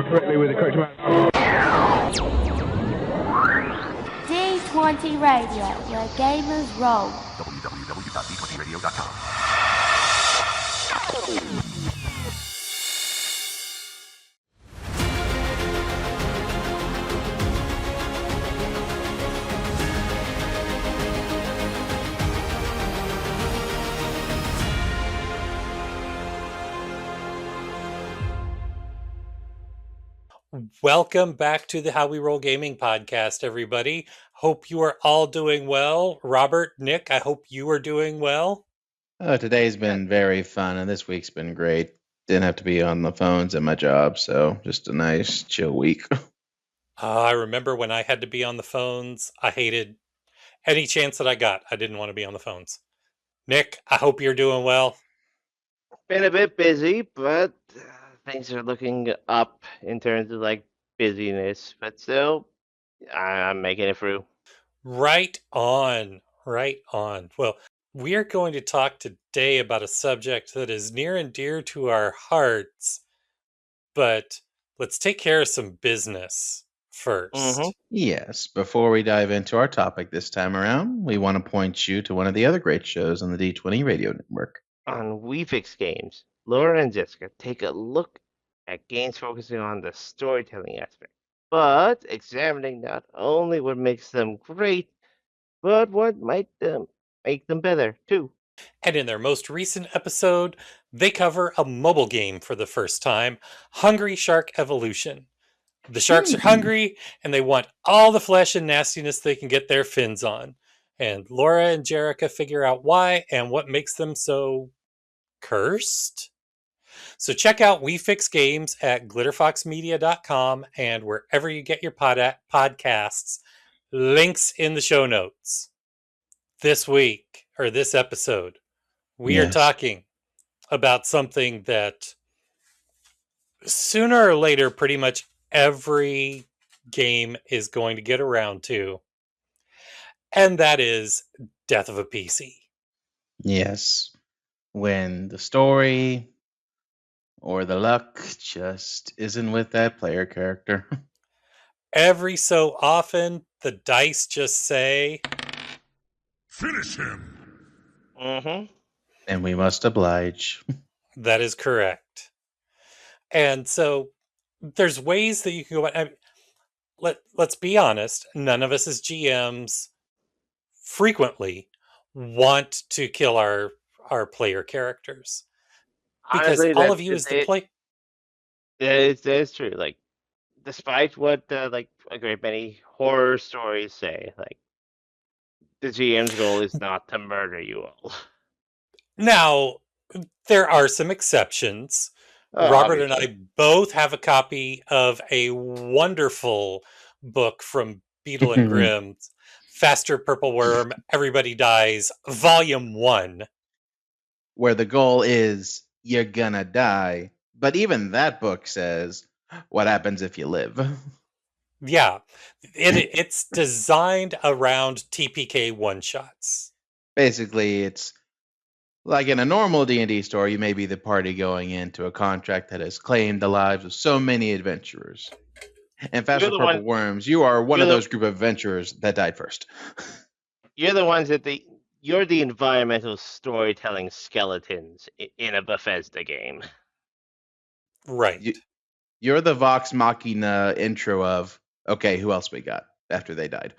correctly with the correct amount. D20 Radio, where gamers roll. www.d20radio.com. Welcome back to the How We Roll Gaming podcast, everybody. Hope you are all doing well. Robert, Nick, I hope you are doing well. Today's been very fun, and this week's been great. Didn't have to be on the phones at my job, so just a nice, chill week. I remember when I had to be on the phones. I hated any chance that I got. I didn't want to be on the phones. Nick, I hope you're doing well. Been a bit busy, but things are looking up in terms of like busyness. But still, I'm making it through. Right on. Right on. Well, we are going to talk today about a subject that is near and dear to our hearts, but let's take care of some business first. Yes, before we dive into our topic this time around, we want to point you to one of the other great shows on the D20 Radio Network. On We Fix Games, Laura and Jessica take a look at games focusing on the storytelling aspect, but examining not only what makes them great, but what might make them better too. And in their most recent episode, they cover a mobile game for the first time, Hungry Shark Evolution. The sharks are hungry and they want all the flesh and nastiness they can get their fins on. And Laura and Jerica figure out why and what makes them so cursed. So check out We Fix Games at glitterfoxmedia.com and wherever you get your podcasts. Links in the show notes. This week, or this episode, we are talking about something that sooner or later pretty much every game is going to get around to, and that is Death of a PC. Yes, when the story or the luck just isn't with that player character. Every so often, the dice just say, Finish him! And we must oblige. That is correct. And so there's ways that you can go. I mean, let's be honest. None of us as GMs frequently want to kill our player characters because Honestly, all of you as the play. It's true. Like, despite what like a great many horror stories say, like the GM's goal is not to murder you all. Now, there are some exceptions. Oh, Robert and obviously. I both have a copy of a wonderful book from Beadle and Grimm's, Faster Purple Worm, Everybody Dies, Volume 1. Where the goal is, you're gonna die. But even that book says, what happens if you live? Yeah, it's designed around TPK one-shots. Basically, it's like in a normal D&D story, you may be the party going into a contract that has claimed the lives of so many adventurers. And Faster Purple Worms, you are one of those group of adventurers that died first. You're the ones that you're the environmental storytelling skeletons in a Bethesda game. Right. You're the Vox Machina intro of, okay, who else we got after they died?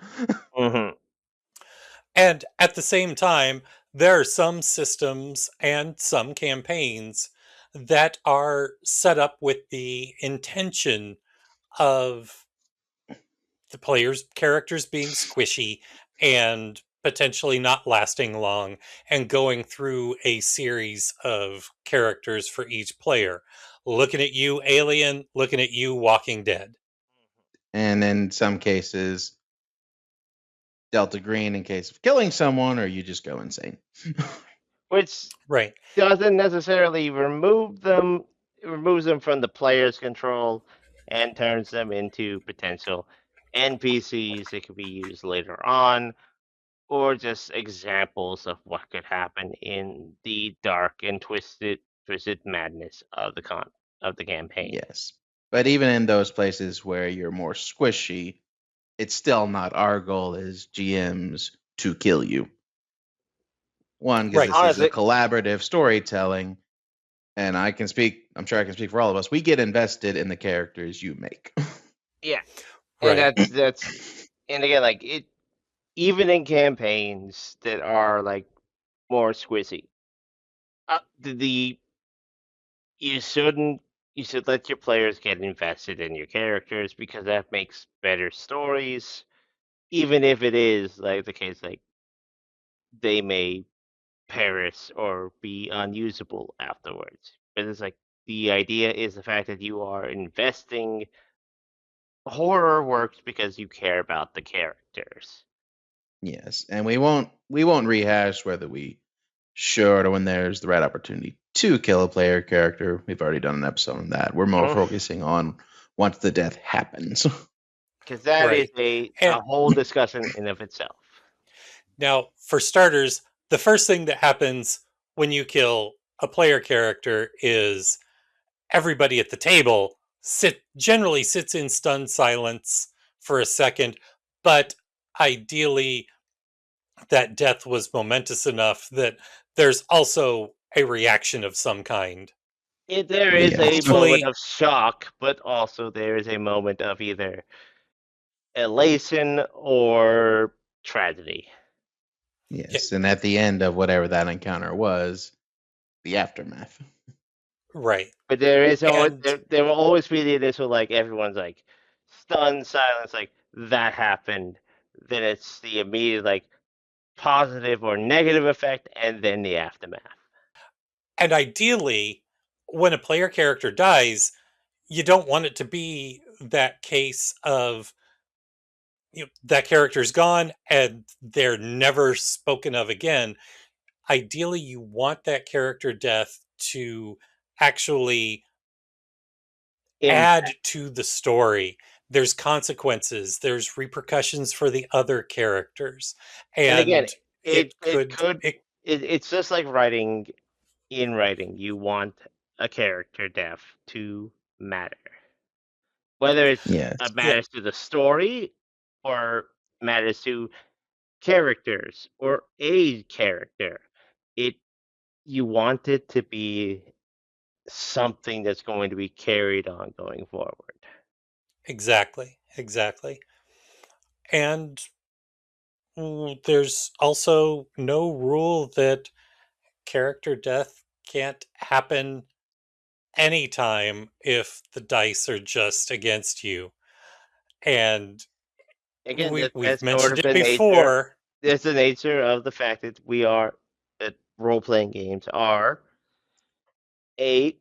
And at the same time, there are some systems and some campaigns that are set up with the intention of the players' characters being squishy and potentially not lasting long and going through a series of characters for each player. Looking at you, Alien, looking at you, Walking Dead. And in some cases, Delta Green in case of killing someone, or you just go insane. Which doesn't necessarily removes them from the player's control and turns them into potential NPCs that could be used later on, or just examples of what could happen in the dark and twisted madness of the campaign. Yes. But even in those places where you're more squishy, it's still not our goal as GMs to kill you. One, because this is a collaborative storytelling, and I'm sure I can speak for all of us. We get invested in the characters you make. Yeah, and that's, and again, like it, even in campaigns that are like more squishy, you should let your players get invested in your characters because that makes better stories, even if it is like the case like they may perish or be unusable afterwards. But it's like the idea is the fact that you are investing. Horror works because you care about the characters. Yes, and we won't rehash whether we should or when there's the right opportunity to kill a player character. We've already done an episode on that. We're more focusing on once the death happens. Because that is a whole discussion in of itself. Now, for starters, the first thing that happens when you kill a player character is everybody at the table generally sits in stunned silence for a second, but ideally that death was momentous enough that there's also a reaction of some kind. There is a moment of shock, but also there is a moment of either elation or tragedy. Yes, and at the end of whatever that encounter was, the aftermath. Right. But there is always there will always be the initial like everyone's like stunned silence, like that happened. Then it's the immediate like positive or negative effect, and then the aftermath. And ideally, when a player character dies, you don't want it to be that case of that character's gone and they're never spoken of again. Ideally, you want that character death to actually add to the story. There's consequences, there's repercussions for the other characters. And again, it's just like writing. In writing, you want a character death to matter. Whether it's matters to the story or matters to characters or a character. You want it to be something that's going to be carried on going forward. Exactly. And there's also no rule that character death can't happen anytime if the dice are just against you. And again, we've mentioned it before. That's the nature of the fact that that role-playing games are a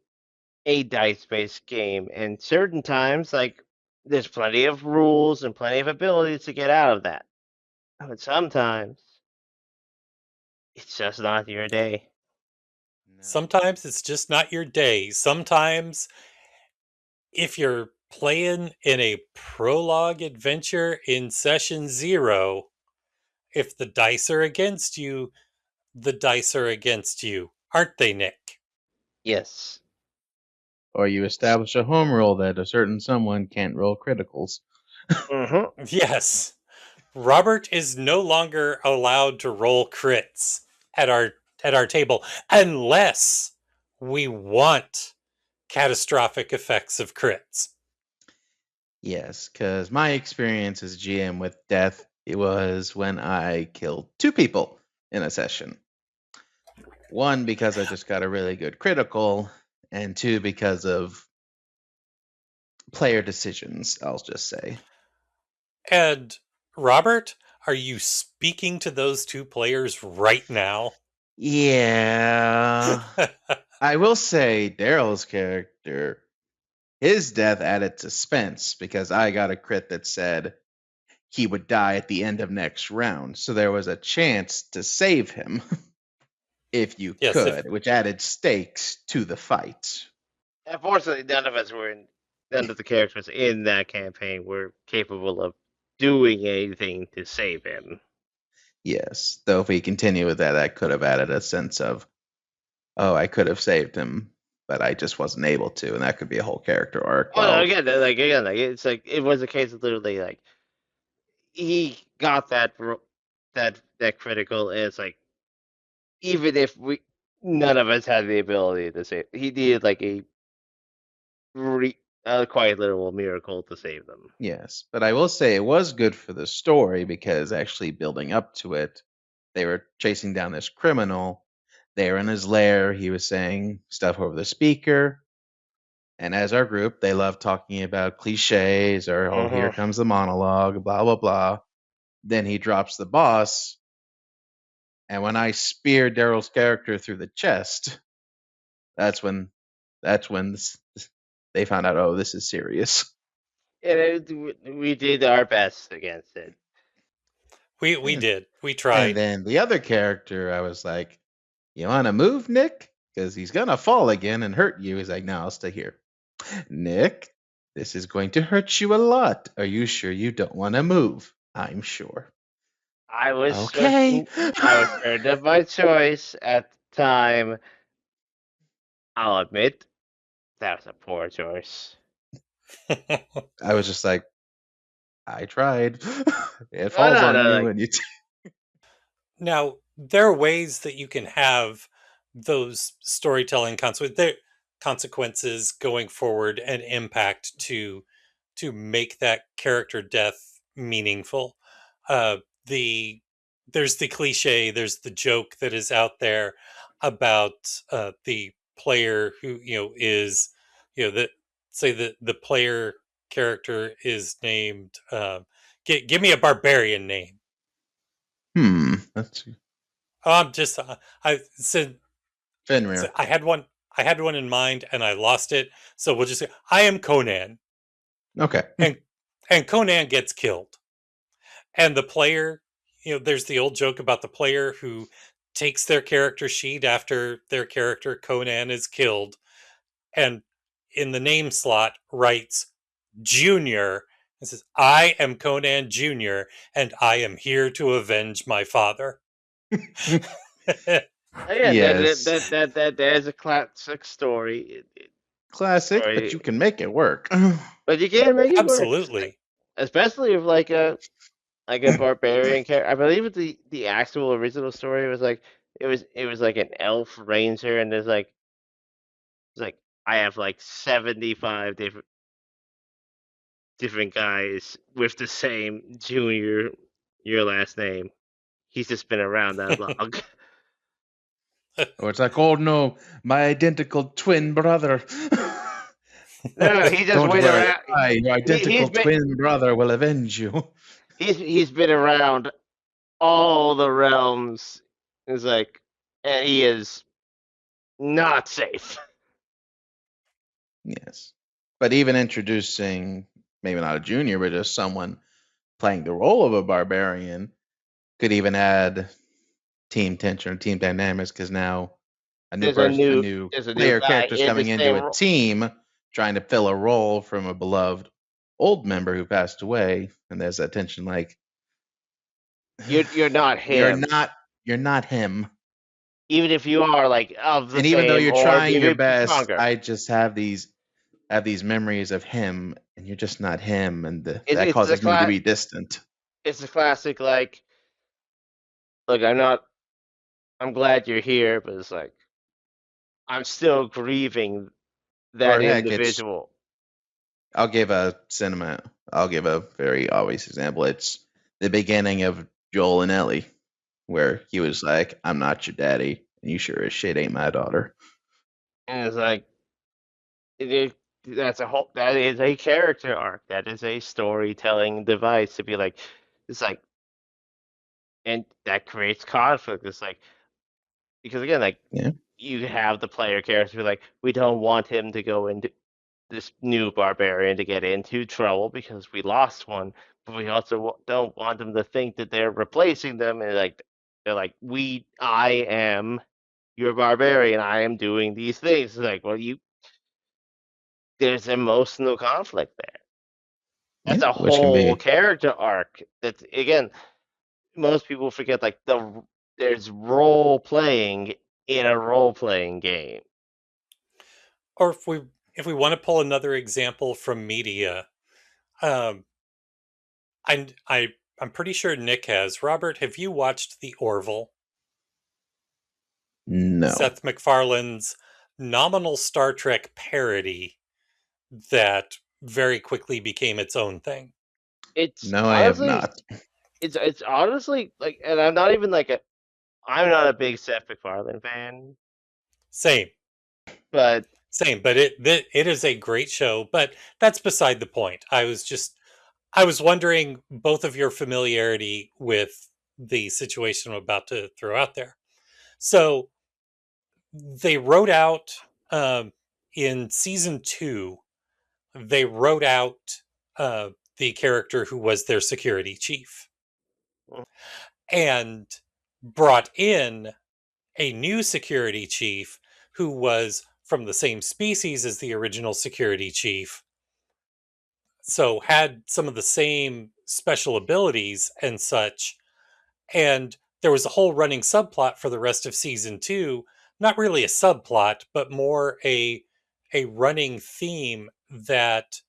dice-based game, and certain times, like there's plenty of rules and plenty of abilities to get out of that. But sometimes it's just not your day. Sometimes it's just not your day. Sometimes if you're playing in a prologue adventure in session 0, if the dice are against you, the dice are against you, aren't they, Nick? Yes. Or you establish a home rule that a certain someone can't roll criticals. Yes. Robert is no longer allowed to roll crits at our table unless we want catastrophic effects of crits. Yes, because my experience as GM with death, it was when I killed 2 people in a session. 1, because I just got a really good critical, and 2, because of player decisions, I'll just say. And Robert, are you speaking to those 2 players right now? Yeah. I will say Daryl's character, his death added suspense because I got a crit that said he would die at the end of next round. So there was a chance to save him if you could, which added stakes to the fight. Unfortunately, none of the characters in that campaign were capable of doing anything to save him. Yes, though if we continue with that, that could have added a sense of, oh, I could have saved him. but I just wasn't able to, and that could be a whole character arc. Oh no, Well, again, it's like it was a case of literally like he got that critical. And it's like even if none of us had the ability to save, he needed like a quite literal miracle to save them. yes, but I will say it was good for the story because actually building up to it, they were chasing down this criminal. They were in his lair. He was saying stuff over the speaker. And as our group, they love talking about cliches or, oh, here comes the monologue, blah, blah, blah. Then he drops the boss. And when I speared Daryl's character through the chest, that's when they found out, oh, this is serious. And we did our best against it. We did. We tried. And then the other character, I was like, you want to move, Nick? Because he's going to fall again and hurt you. He's like, no, I'll stay here. Nick, this is going to hurt you a lot. Are you sure you don't want to move? I'm sure. I was okay. I was certain of my choice at the time. I'll admit that was a poor choice. I was just like, I tried. It falls on you, and you. Now, there are ways that you can have those storytelling consequences going forward and impact to make that character death meaningful. There's the cliche, there's the joke that is out there about the player who is that say that the player character is named. Give me a barbarian name. Let's see. Just I said Fenrir. I had one. I had one in mind and I lost it. So we'll just say I am Conan. Okay. And Conan gets killed. And the player, there's the old joke about the player who takes their character sheet after their character Conan is killed, and in the name slot writes Junior and says, "I am Conan Junior, and I am here to avenge my father." Yes. That is a classic story. Classic, but you can make it work. But you can make it Absolutely. work, especially if like a barbarian character. I believe the actual original story was like it was like an elf ranger, and there's like I have like 75 different guys with the same Junior, your last name. He's just been around that long. Or it's like, oh no, my identical twin brother. No, he just went around. Your identical twin brother will avenge you. He's been around all the realms. It's like, and he is not safe. Yes, but even introducing maybe not a junior, but just someone playing the role of a barbarian could even add team tension or team dynamics because now a new player character is coming into a team trying to fill a role from a beloved old member who passed away, and there's that tension like you're not him. You're not him. Even if you are like of the and even though you're trying your best, stronger. I just have these memories of him, and you're just not him, and that causes me to be distant. It's a classic like, look, I'm glad you're here, but it's like I'm still grieving that individual. I'll give a very obvious example. It's the beginning of Joel and Ellie, where he was like, "I'm not your daddy, and you sure as shit ain't my daughter." And it's like, that is a character arc. That is a storytelling device to be like, it's like, and that creates conflict. It's like, because again, like you have the player character be like, we don't want him to go into this new barbarian to get into trouble because we lost one, but we also don't want them to think that they're replacing them. And like, they're like, I am your barbarian. I am doing these things. It's like, well, there's emotional conflict there. That's a whole character arc. That's again, most people forget like there's role playing in a role playing game. or if we want to pull another example from media, um, I'm pretty sure Nick has. Robert, have you watched The Orville? No. Seth MacFarlane's nominal Star Trek parody that very quickly became its own thing. It's No, I have honestly, not. it's honestly like, and I'm not even like I'm not a big Seth MacFarlane fan, Same, but but it is a great show. But that's beside the point. I was wondering both of your familiarity with the situation I'm about to throw out there. So they wrote out in season 2. They wrote out the character who was their security chief and brought in a new security chief who was from the same species as the original security chief, so had some of the same special abilities and such. And there was a whole running subplot for the rest of season 2, not really a subplot, but more a running theme that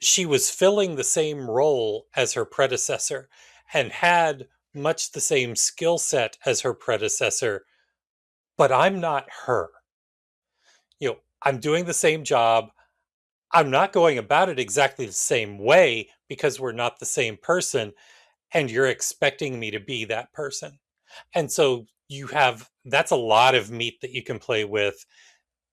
she was filling the same role as her predecessor and had much the same skill set as her predecessor, but I'm not her. I'm doing the same job. I'm not going about it exactly the same way because we're not the same person, and you're expecting me to be that person. And so that's a lot of meat that you can play with,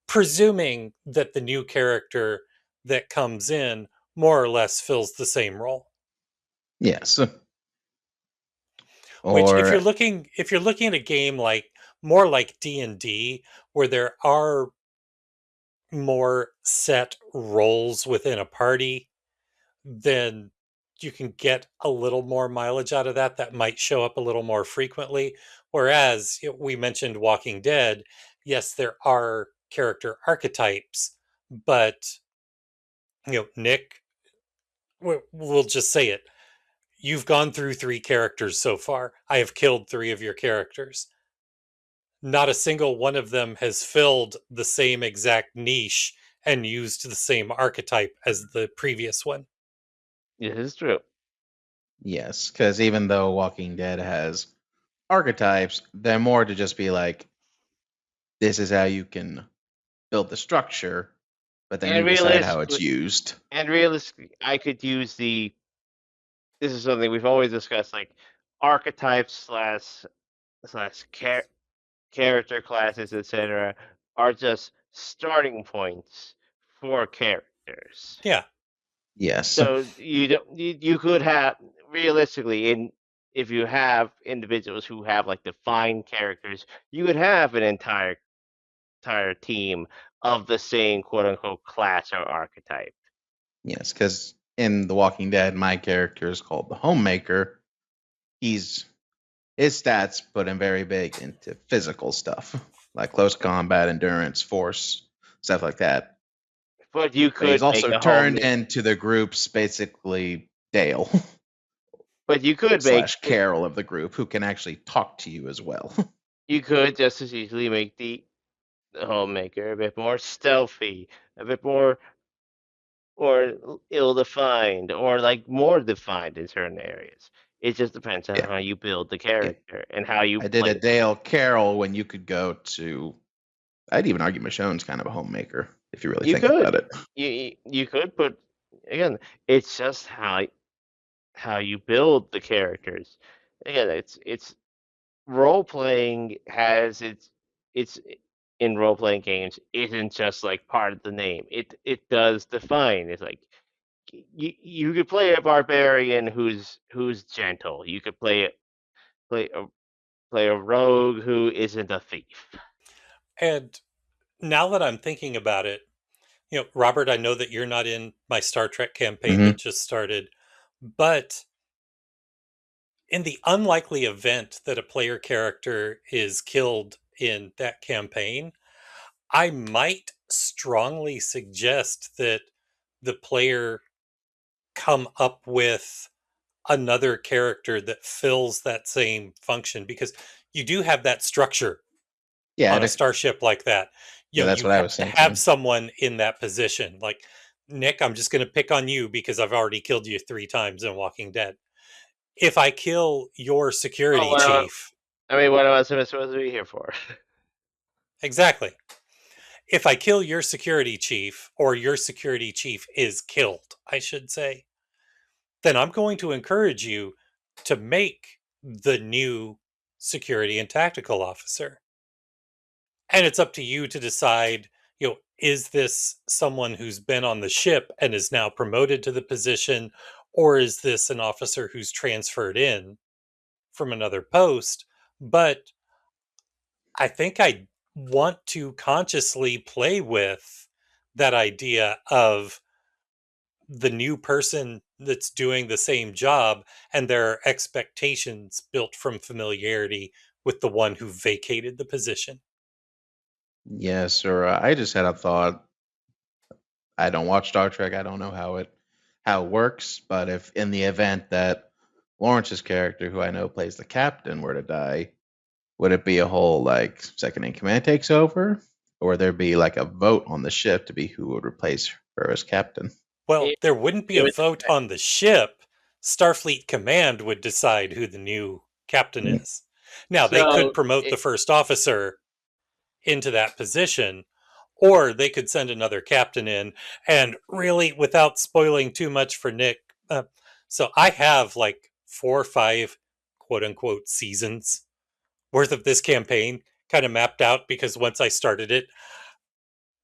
presuming that the new character that comes in more or less fills the same role. Yes. Which Or if you're looking at a game like more like D&D where there are more set roles within a party, then you can get a little more mileage out of that might show up a little more frequently. Whereas we mentioned Walking Dead, yes, there are character archetypes, but Nick, we'll just say it. You've gone through 3 characters so far. I have killed 3 of your characters. Not a single one of them has filled the same exact niche and used the same archetype as the previous one. it is true. yes, because even though Walking Dead has archetypes, they're more to just be like, this is how you can build the structure, but then And you decide how it's realistically, used. I could use the. This is something we've always discussed, like archetypes slash character classes, etc., are just starting points for characters. Yeah. Yes. So you could have realistically if you have individuals who have like defined characters, you could have an entire team of the same quote unquote class or archetype. Yes, because in The Walking Dead, my character is called the Homemaker. His stats put him very big into physical stuff, like close combat, endurance, force, stuff like that. But you But he's could make also a turned into the group's basically Dale But you could slash Carol of the group, who can actually talk to you as well. you could just as easily make the homemaker a bit more stealthy, a bit more or ill-defined, or like more defined in certain areas. It just depends on Yeah. how you build the Yeah. character and how you I did play a Dale Carol when you could go to. I'd even argue Michonne's kind of a homemaker if you really You think about could. it. You could, but again, it's just how you build the characters. Again, it's role playing has it's in role playing games isn't just like part of the name. It does define. It's like you could play a barbarian who's gentle. You could play a play a rogue who isn't a thief. And now that I'm thinking about it, Robert, I know that you're not in my Star Trek campaign Mm-hmm. that just started, but in the unlikely event that a player character is killed in that campaign, I might strongly suggest that the player come up with another character that fills that same function because you do have that structure Yeah, on a starship like that. Yeah, that's you what I have was to thinking. have someone in that position. Like, Nick, I'm just going to pick on you because I've already killed you 3 times in Walking Dead. If I kill your security chief, what else am I supposed to be here for? exactly. If I kill your security chief, or your security chief is killed, I should say, then I'm going to encourage you to make the new security and tactical officer. And it's up to you to decide, is this someone who's been on the ship and is now promoted to the position, or is this an officer who's transferred in from another post? But I think I want to consciously play with that idea of the new person that's doing the same job and their expectations built from familiarity with the one who vacated the position. Yes, or I just had a thought. I don't watch Star Trek. I don't know how it works, but if in the event that Lawrence's character, who I know plays the captain, were to die, would it be a whole like second in command takes over, or would there be like a vote on the ship to be who would replace her as captain? Well, It, there wouldn't be it a would vote on the ship. Starfleet Command would decide who the new captain Mm. is. Now, they could so promote the first officer into that position, or they could send another captain in. And really, without spoiling too much for Nick, so I have like 4 or 5 quote unquote seasons worth of this campaign kind of mapped out, because once I started it,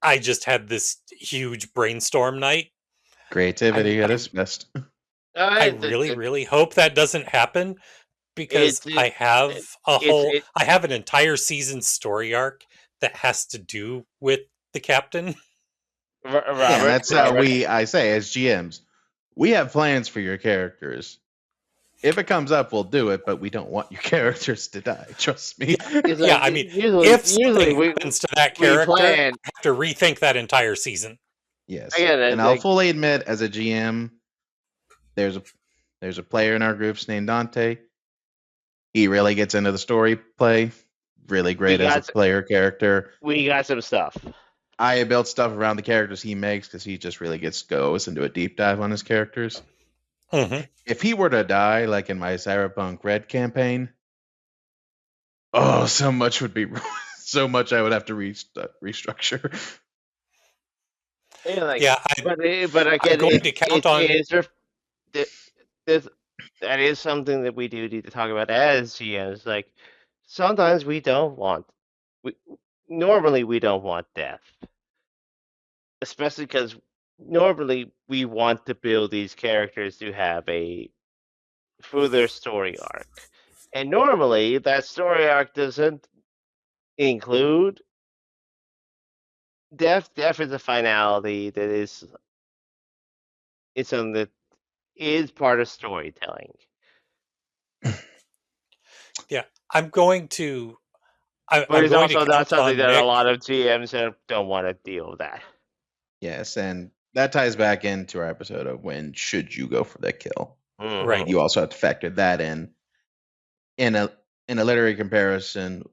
I just had this huge brainstorm night. Creativity at I its best. I really, really hope that doesn't happen, because it's I have an entire season story arc that has to do with the captain. Yeah, and Robert. that's how I say as GMs, we have plans for your characters. If it comes up, we'll do it, but we don't want your characters to die. Trust me. Yeah, I mean, usually, if usually something happens to that we character, I plan. have to rethink that entire season. Yes, Again, and I'll fully admit, as a GM, there's a player in our groups named Dante. He really gets into the story play. Really great as a player character. We got some stuff. I built stuff around the characters he makes because he just really goes into a deep dive on his characters. Mm-hmm. If he were to die, like in my Cyberpunk Red campaign, oh, so much would be so much I would have to restructure. Yeah, but again, I'm going to count on. That is something that we do need to talk about as GMs. Like, sometimes we don't want. Normally, we don't want death, especially because normally we want to build these characters to have a further story arc, and normally that story arc doesn't include death. Death is a finality that is it's something that is part of storytelling. Yeah, I'm going to. But I'm it's going to also not count something on that a Nick. lot of GMs don't want to deal with that. Yes, and that ties back into our episode of when should you go for that kill. Right. You also have to factor that in. In a literary comparison,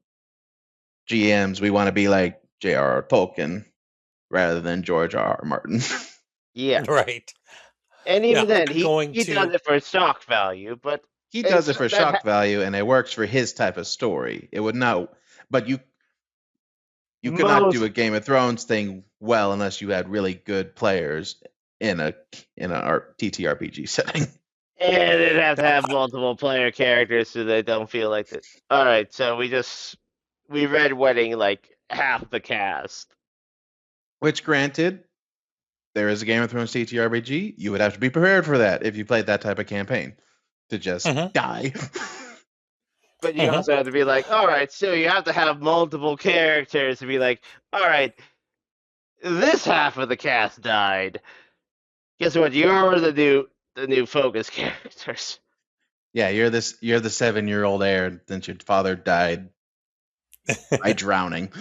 GMs, we want to be like J.R.R. Tolkien rather than George R.R. Martin. Yeah. Right. And even then, he does it for shock value, but he does it for shock value, and it works for his type of story. It would not, but you could not do a Game of Thrones thing well unless you had really good players in a TTRPG setting. And it'd have to have multiple player characters so they don't feel like that. All right, so we read Wedding like half the cast. Which, granted, there is a Game of Thrones TTRPG. You would have to be prepared for that if you played that type of campaign to just die. But you also have to be like, all right, so you have to have multiple characters to be like, all right, this half of the cast died. Guess what? You're the new focus characters. Yeah, you're the 7-year-old heir since your father died by drowning.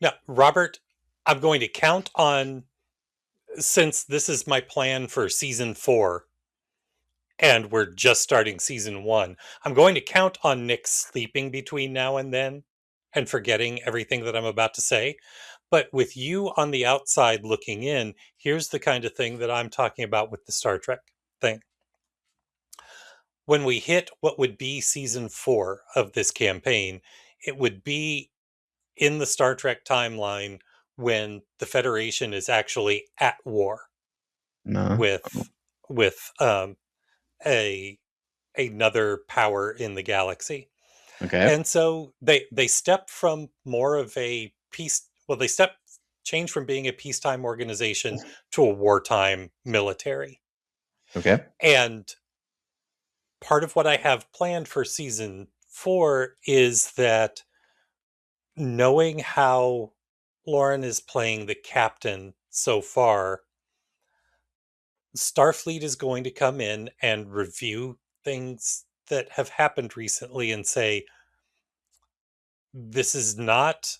Now, Robert, I'm going to count on, since this is my plan for season 4, and we're just starting season 1, I'm going to count on Nick sleeping between now and then. and forgetting everything that I'm about to say. But with you on the outside looking in, here's the kind of thing that I'm talking about with the Star Trek thing. When we hit what would be season 4 of this campaign, it would be in the Star Trek timeline when the Federation is actually at war No. with a another power in the galaxy. Okay. And so they step from more of a peace. Well, change from being a peacetime organization to a wartime military. Okay. And part of what I have planned for season 4 is that, knowing how Lauren is playing the captain so far, Starfleet is going to come in and review things that have happened recently and say, this is not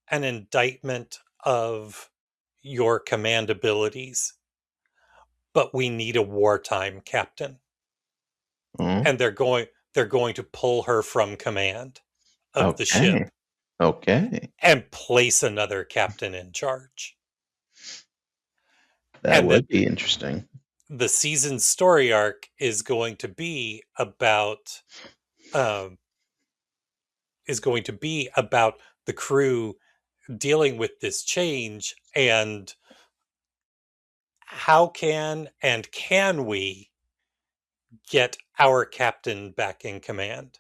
an indictment of your command abilities, but we need a wartime captain. Mm. And they're going to pull her from command of the ship. Okay. And place another captain in charge. That And would be interesting. the season's story arc is going to be about the crew dealing with this change, and how can we get our captain back in command.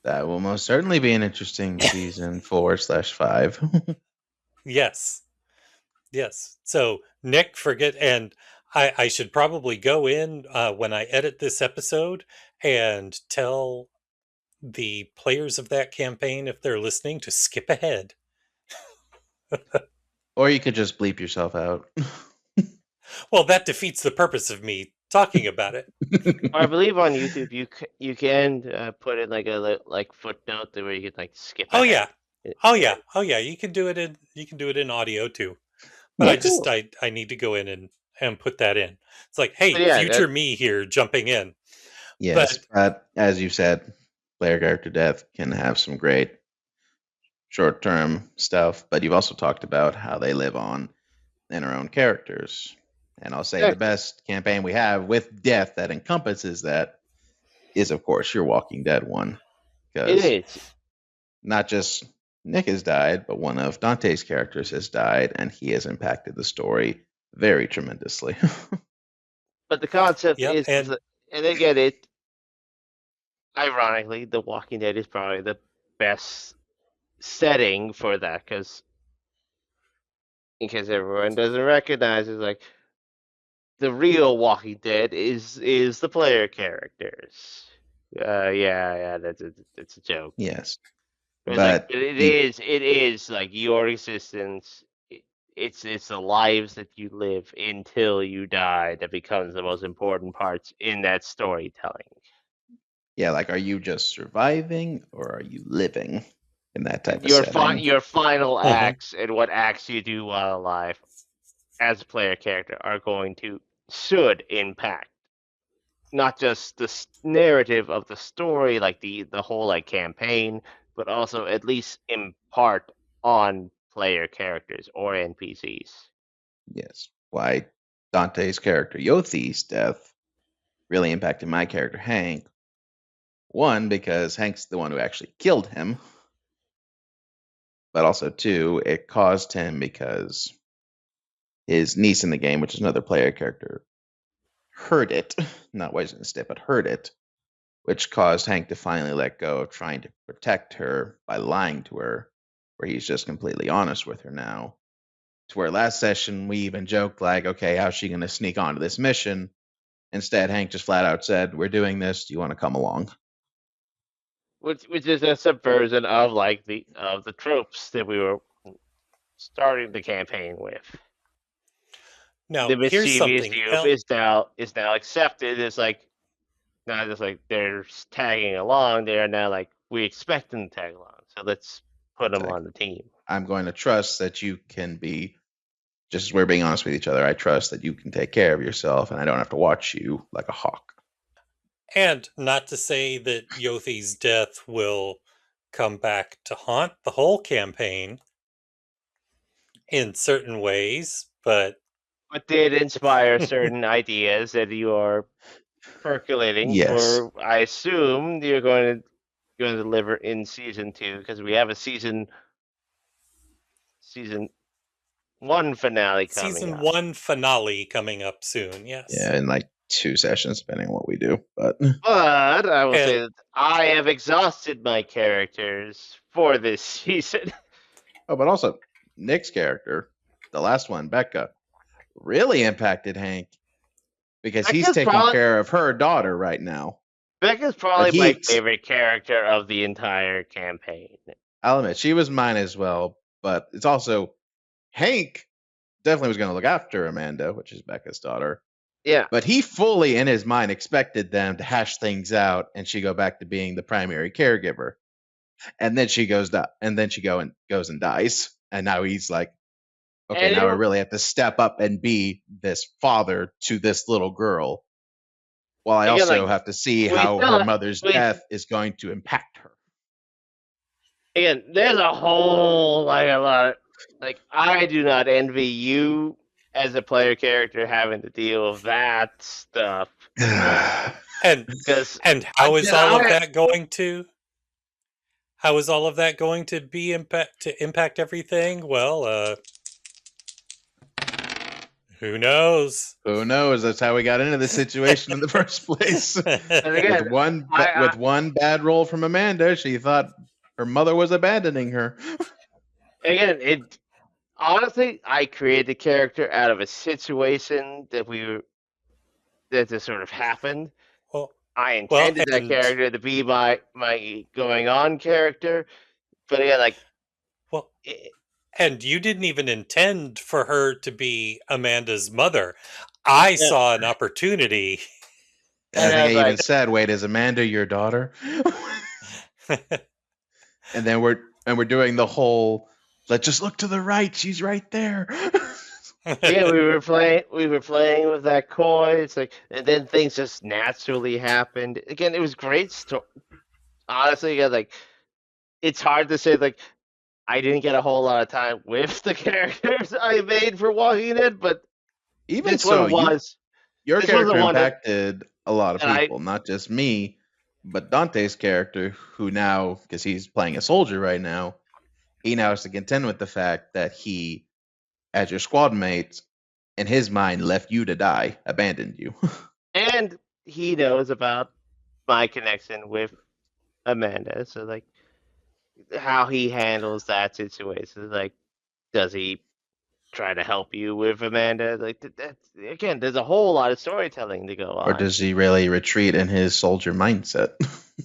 That will most certainly be an interesting season 4/5. Yes. So Nick, and I should probably go in when I edit this episode and tell the players of that campaign, if they're listening, to skip ahead. Or you could just bleep yourself out. Well, that defeats the purpose of me talking about it. I believe on YouTube you can put in like a footnote where you can skip ahead. Oh yeah. You can do it in audio too. But Yeah, I need to go in and put that in. It's like, hey, yeah, future me here jumping in. Yes, but as you said, player character death can have some great short-term stuff, but you've also talked about how they live on in our own characters. And I'll say the best campaign we have with death that encompasses that is, of course, your Walking Dead one. It is. Not just Nick has died, but one of Dante's characters has died, and he has impacted the story very tremendously. But the concept is, and again, ironically, The Walking Dead is probably the best setting for that, because in case everyone doesn't recognize, it's like the real Walking Dead is the player characters. That's a joke. Yes, but it is like your existence. It's the lives that you live until you die that becomes the most important parts in that storytelling. Yeah, like, are you just surviving or are you living in that type of setting? Your final acts and what acts you do while alive as a player character are going to should impact not just the narrative of the story, like the whole campaign, but also at least in part on player characters or NPCs. Yes. Why Dante's character Yothi's death really impacted my character Hank. One, because Hank's the one who actually killed him. But also, two, it caused him because his niece in the game, which is another player character, heard it. Not wasn't a step, but heard it, which caused Hank to finally let go of trying to protect her by lying to her, where he's just completely honest with her now. To where last session we even joked like, okay, how's she going to sneak onto this mission? Instead, Hank just flat out said, "We're doing this. Do you want to come along?" Which is a subversion of the tropes that we were starting the campaign with. Now, the here's mischievous something youth is now accepted. It's like not just like they're tagging along. They are now like, we expect them to tag along, so let's put them on the team. I'm going to trust that you can be, just as we're being honest with each other, I trust that you can take care of yourself and I don't have to watch you like a hawk. And not to say that Yothi's death will come back to haunt the whole campaign in certain ways, but did inspire certain ideas that you are percolating Yes. for. I assume you're going to deliver in season 2 because we have a season 1 finale coming season up. 1 finale coming up soon. Yes. Yeah, in like 2 sessions, depending on what we do. But I will say that I have exhausted my characters for this season. oh, but also Nick's character, the last one, Becca, really impacted Hank because he's taking care of her daughter right now. Becca's probably my favorite character of the entire campaign. I'll admit, she was mine as well, but it's also Hank definitely was going to look after Amanda, which is Becca's daughter. Yeah. But he fully, in his mind, expected them to hash things out and she go back to being the primary caregiver. And then she goes and dies. And now he's like, okay, now I really have to step up and be this father to this little girl. While I also have to see how her mother's death is going to impact her. Again, there's a whole lot. I do not envy you as a player character having to deal with that stuff. and how is all of that going to? How is all of that going to be impact everything? Well, who knows? Who knows? That's how we got into this situation in the first place. With one bad roll from Amanda, she thought her mother was abandoning her. Again, honestly, I created the character out of a situation that just sort of happened. Well, I intended that character to be my going on character, but again, and you didn't even intend for her to be Amanda's mother. I saw an opportunity. And I think I even said, "Wait, is Amanda your daughter?" And then we're doing the whole, let's just look to the right. She's right there. Yeah, we were playing with that coy. It's like, and then things just naturally happened. Again, it was great story. Honestly, yeah, it's hard to say. I didn't get a whole lot of time with the characters I made for Walking Dead, but even so, your character impacted a lot of people, not just me, but Dante's character, who now, because he's playing a soldier right now, he now has to contend with the fact that he, as your squad mate, in his mind, left you to die, abandoned you. And he knows about my connection with Amanda, so how he handles that situation. Does he try to help you with Amanda? Again, there's a whole lot of storytelling to go on. Or does he really retreat in his soldier mindset?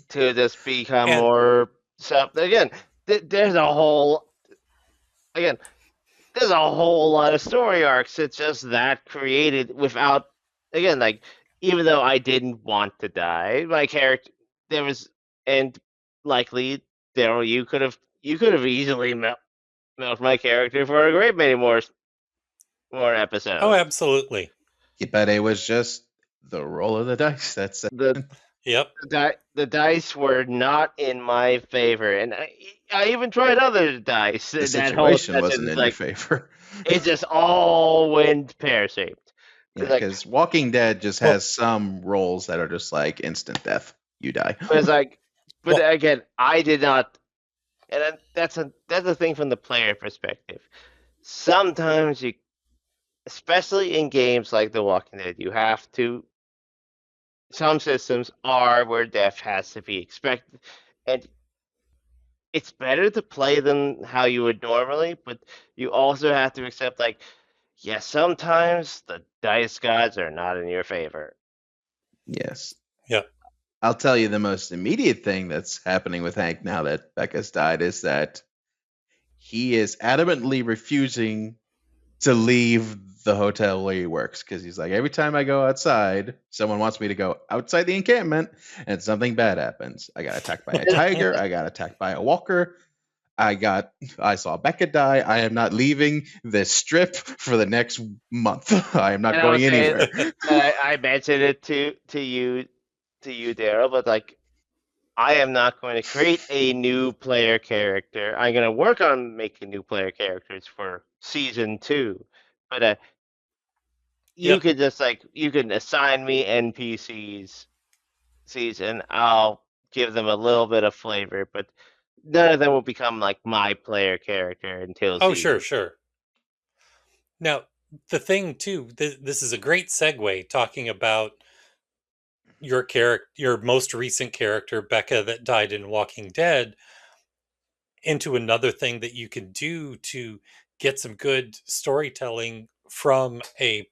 To just become more again, there's a whole lot of story arcs. It's just that created without, again, even though I didn't want to die, my character and likely Daryl, you could have easily milked my character for a great many more episodes. Oh, absolutely. But it was just the roll of the dice. That's Yep. The dice were not in my favor, and I even tried other dice. The situation wasn't in your favor. It just all went pear-shaped. Yeah, because Walking Dead just has some rolls that are just like instant death. You die. But again, I did not, and that's a thing from the player perspective. Sometimes especially in games like The Walking Dead, you have to. Some systems are where death has to be expected, and it's better to play them how you would normally, but you also have to accept, sometimes the dice gods are not in your favor. Yes. Yep. I'll tell you the most immediate thing that's happening with Hank now that Becca's died is that he is adamantly refusing to leave the hotel where he works, because he's like, every time I go outside, someone wants me to go outside the encampment and something bad happens. I got attacked by a tiger. I got attacked by a walker. I saw Becca die. I am not leaving this strip for the next month. I am not going anywhere. I mentioned it to you, Daryl, but I am not going to create a new player character. I'm going to work on making new player characters for season 2. But you Yep. could just you can assign me NPCs season. I'll give them a little bit of flavor, but none of them will become like my player character until Oh, sure, season 2. sure. Now, the thing too, this is a great segue talking about your most recent character, Becca, that died in Walking Dead, into another thing that you can do to get some good storytelling from a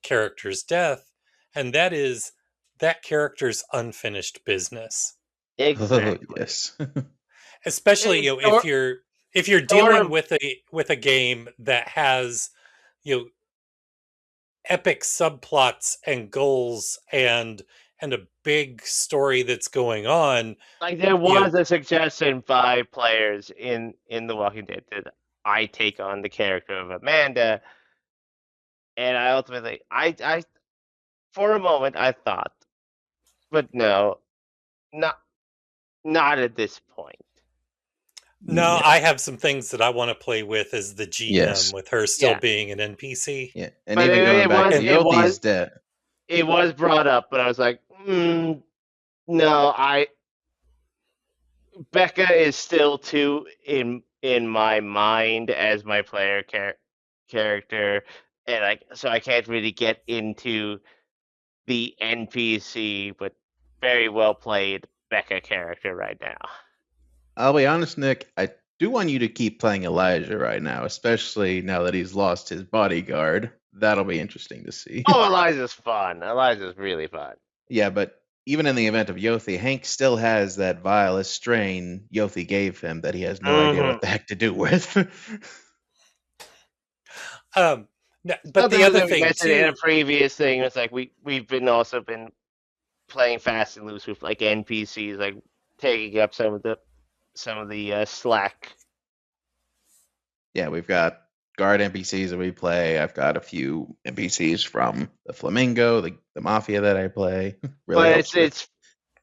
character's death, and that is that character's unfinished business. Oh, Exactly. yes. Especially, It's if you're sort dealing of with a game that has, you know, epic subplots and goals and a big story that's going on, like there you know, was a suggestion by players in The Walking Dead that I take on the character of Amanda, and I ultimately I for a moment I thought, but no, not not at this point. no, Yeah. I have some things that I want to play with as the GM, Yes. with her still Yeah, being an NPC. Yeah. And but even going back to And Yothi's death. it was brought up, but I was like, no, I Becca is still too in my mind as my player character, and so I can't really get into the NPC, but very well played Becca character right now. I'll be honest, Nick, I do want you to keep playing Elijah right now, especially now that he's lost his bodyguard. That'll be interesting to see. Oh, Eliza's fun. Eliza's really fun. Yeah, but even in the event of Yothi, Hank still has that vilest strain Yothi gave him that he has no idea what the heck to do with. but the Something other that we thing mentioned in a too, previous thing was like we've been also been playing fast and loose with like NPCs, like taking up some of the slack. Yeah, we've got guard NPCs that we play. I've got a few NPCs from the Flamingo, the Mafia that I play. Really But helps with it's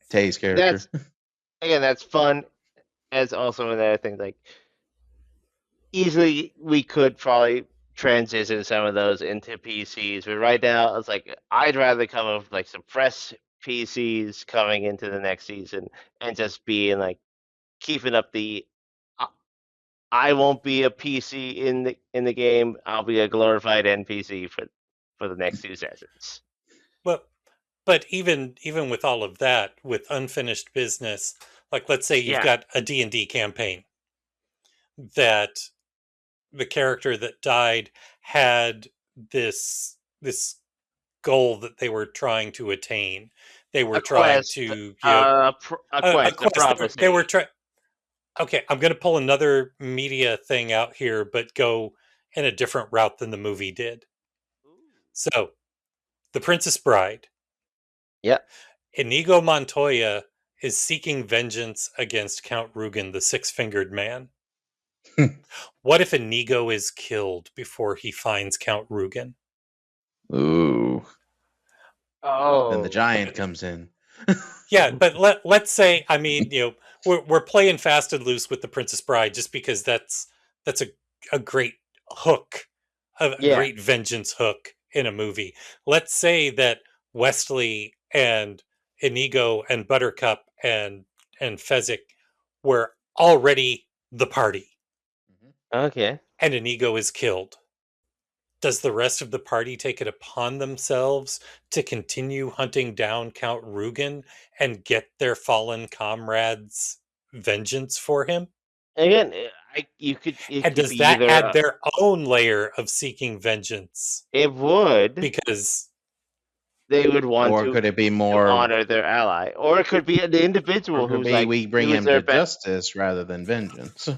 Tay's character. that's again that's fun as also another thing like easily we could probably transition some of those into PCs, but right now it's like I'd rather come up with like some fresh PCs coming into the next season and just being like keeping up the uh, I won't be a PC in the game. I'll be a glorified NPC for the next 2 sessions. but but even with all of that, with unfinished business, like let's say you've Yeah, got a D&D campaign that the character that died had this goal that they were trying to attain. They were a trying quest, to, a a quest, a quest. They were prophecy. trying. Okay, I'm going to pull another media thing out here, but go in a different route than the movie did. So, The Princess Bride. Yeah. Inigo Montoya is seeking vengeance against Count Rugen, the six-fingered man. What if Inigo is killed before he finds Count Rugen? Ooh. Then the Oh. giant comes in. Yeah, but let's say, I mean, we're playing fast and loose with the Princess Bride just because that's a great hook, a Yeah. great vengeance hook in a movie. Let's say that Wesley and Inigo and Buttercup and Fezzik were already the party, Okay. and Inigo is killed. Does the rest of the party take it upon themselves to continue hunting down Count Rugen and get their fallen comrades' vengeance for him? Again, it And could does be that either add their own layer of seeking vengeance? it would Because, they would want Or could it be to more, honor their ally, or it could be an or individual could it who's be like we bring who is him their to best, justice rather than vengeance?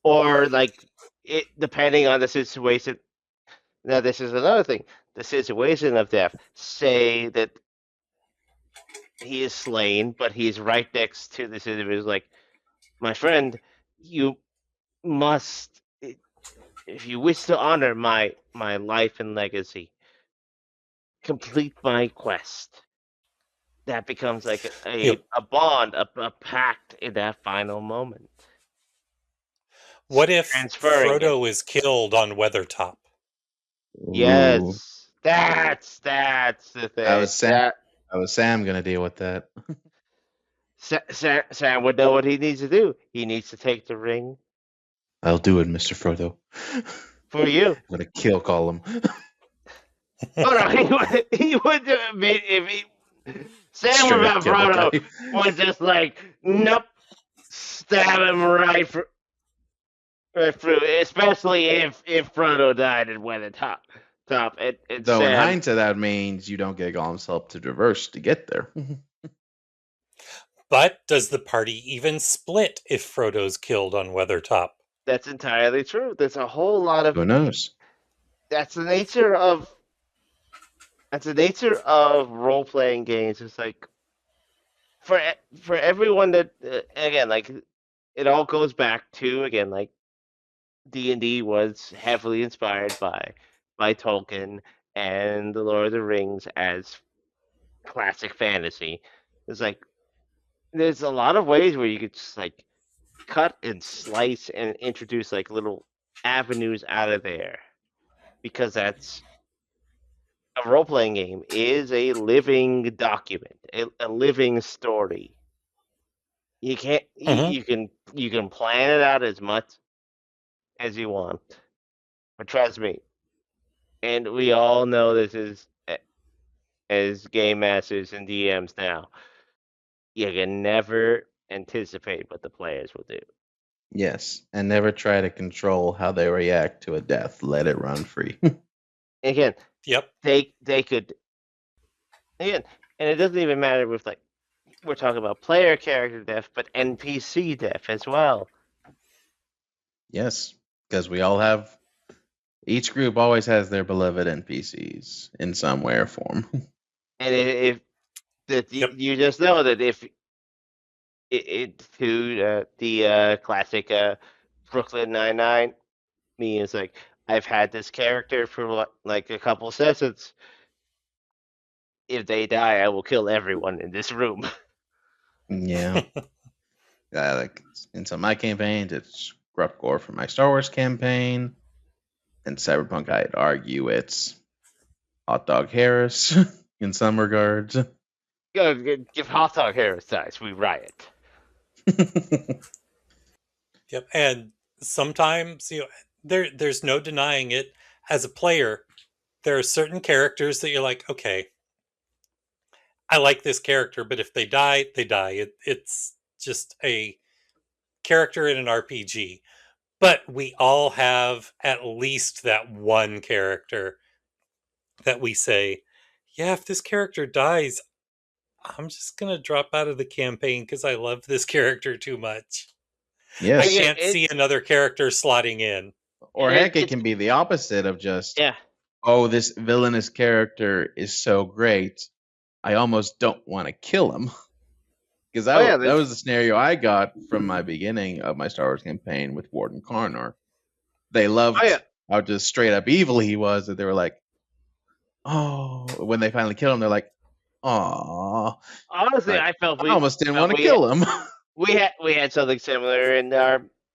or like it depending on the situation. Now, this is another thing. The situation of death. Say that he is slain, but he's right next to this individual. Like, my friend, you must, if you wish to honor my life and legacy, complete my quest. that becomes like a bond, a pact in that final moment. What if Transferring Frodo is killed on Weathertop? Yes, that's the I thing. was Sam. I was Sam gonna deal with that. Sam would know what he needs to do. He needs to take the ring I'll do it, Mr. Frodo. for you. I'm gonna kill Gollum. Oh no, he would do it if he. Sam Straight up about kill that Frodo guy. was just like, nope, stab him right through. Especially if Frodo died and went at top. And Though in Sam. hindsight, that means you don't get Gollum's help to traverse to get there. But does the party even split if Frodo's killed on Weathertop? That's entirely true. There's a whole lot of. Who knows? That's the nature of. That's the nature of role playing games. It's like for everyone that again, like it all goes back to again, like D&D was heavily inspired by Tolkien and the Lord of the Rings as classic fantasy. It's like there's a lot of ways where you could just like cut and slice and introduce like little avenues out of there because that's a role playing game is a living document, a living story. You can't you can plan it out as much as you want, but trust me, and we all know this is as game masters and DMs now. You can never anticipate what the players will do. Yes, and never try to control how they react to a death. Let it run free. Again, Yep. they could again, and it doesn't even matter with like we're talking about player character death, but NPC death as well. Yes, because we all have. Each group always has their beloved NPCs in some way or form. And if that you just know that if it to the classic Brooklyn Nine-Nine, me is like I've had this character for like a couple sessions. If they die, I will kill everyone in this room. Yeah. Like in some of my campaigns, it's Gruffgore for my Star Wars campaign. And Cyberpunk, I'd argue it's Hot Dog Harris in some regards. Give Hot Dog Harris dies, we riot. Yep. And sometimes, there's no denying it. As a player, there are certain characters that you're like, okay, I like this character, but if they die, they die. It's just a character in an RPG. But we all have at least that one character that we say, yeah, if this character dies, I'm just going to drop out of the campaign because I love this character too much. Yes. I can't see another character slotting in. Or heck, it can be the opposite of just, oh, this villainous character is so great, I almost don't want to kill him. Because that was the scenario I got from my beginning of my Star Wars campaign with Warden Karnor. They loved how just straight up evil he was, that they were like, oh, when they finally killed him, they're like, aw. Honestly, like, I felt I almost didn't want to kill him. we had something similar in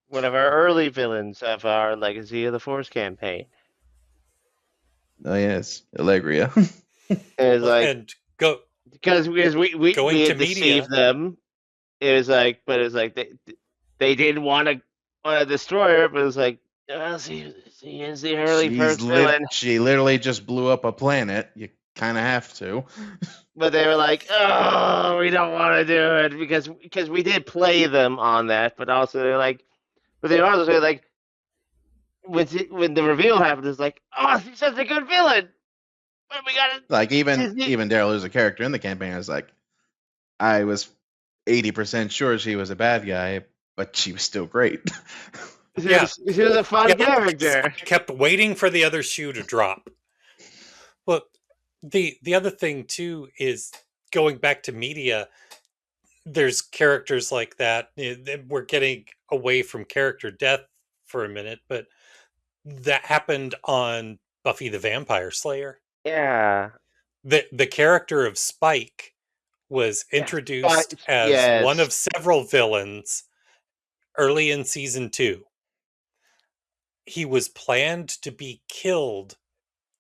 one of our early villains of our Legacy of the Force campaign. Oh yes, Allegria. It was like and go because we had deceived them. It was like, but it was like they didn't want to destroy her, but it was like, she is the early first villain. She literally just blew up a planet. You kind of have to. But they were like, oh, we don't want to do it because we did play them on that, but also they're like, but they also like when the reveal happened, it's like, oh, she's such a good villain. But we got like even Daryl, who's a character in the campaign, I was 80% sure she was a bad guy, but she was still great. She was a fun character. I kept waiting for the other shoe to drop. Well, the other thing too is going back to media. There's characters like that. We're getting away from character death for a minute, but that happened on Buffy the Vampire Slayer. Yeah. The character of Spike was Yes, introduced as one yes. of several villains early in season 2. He was planned to be killed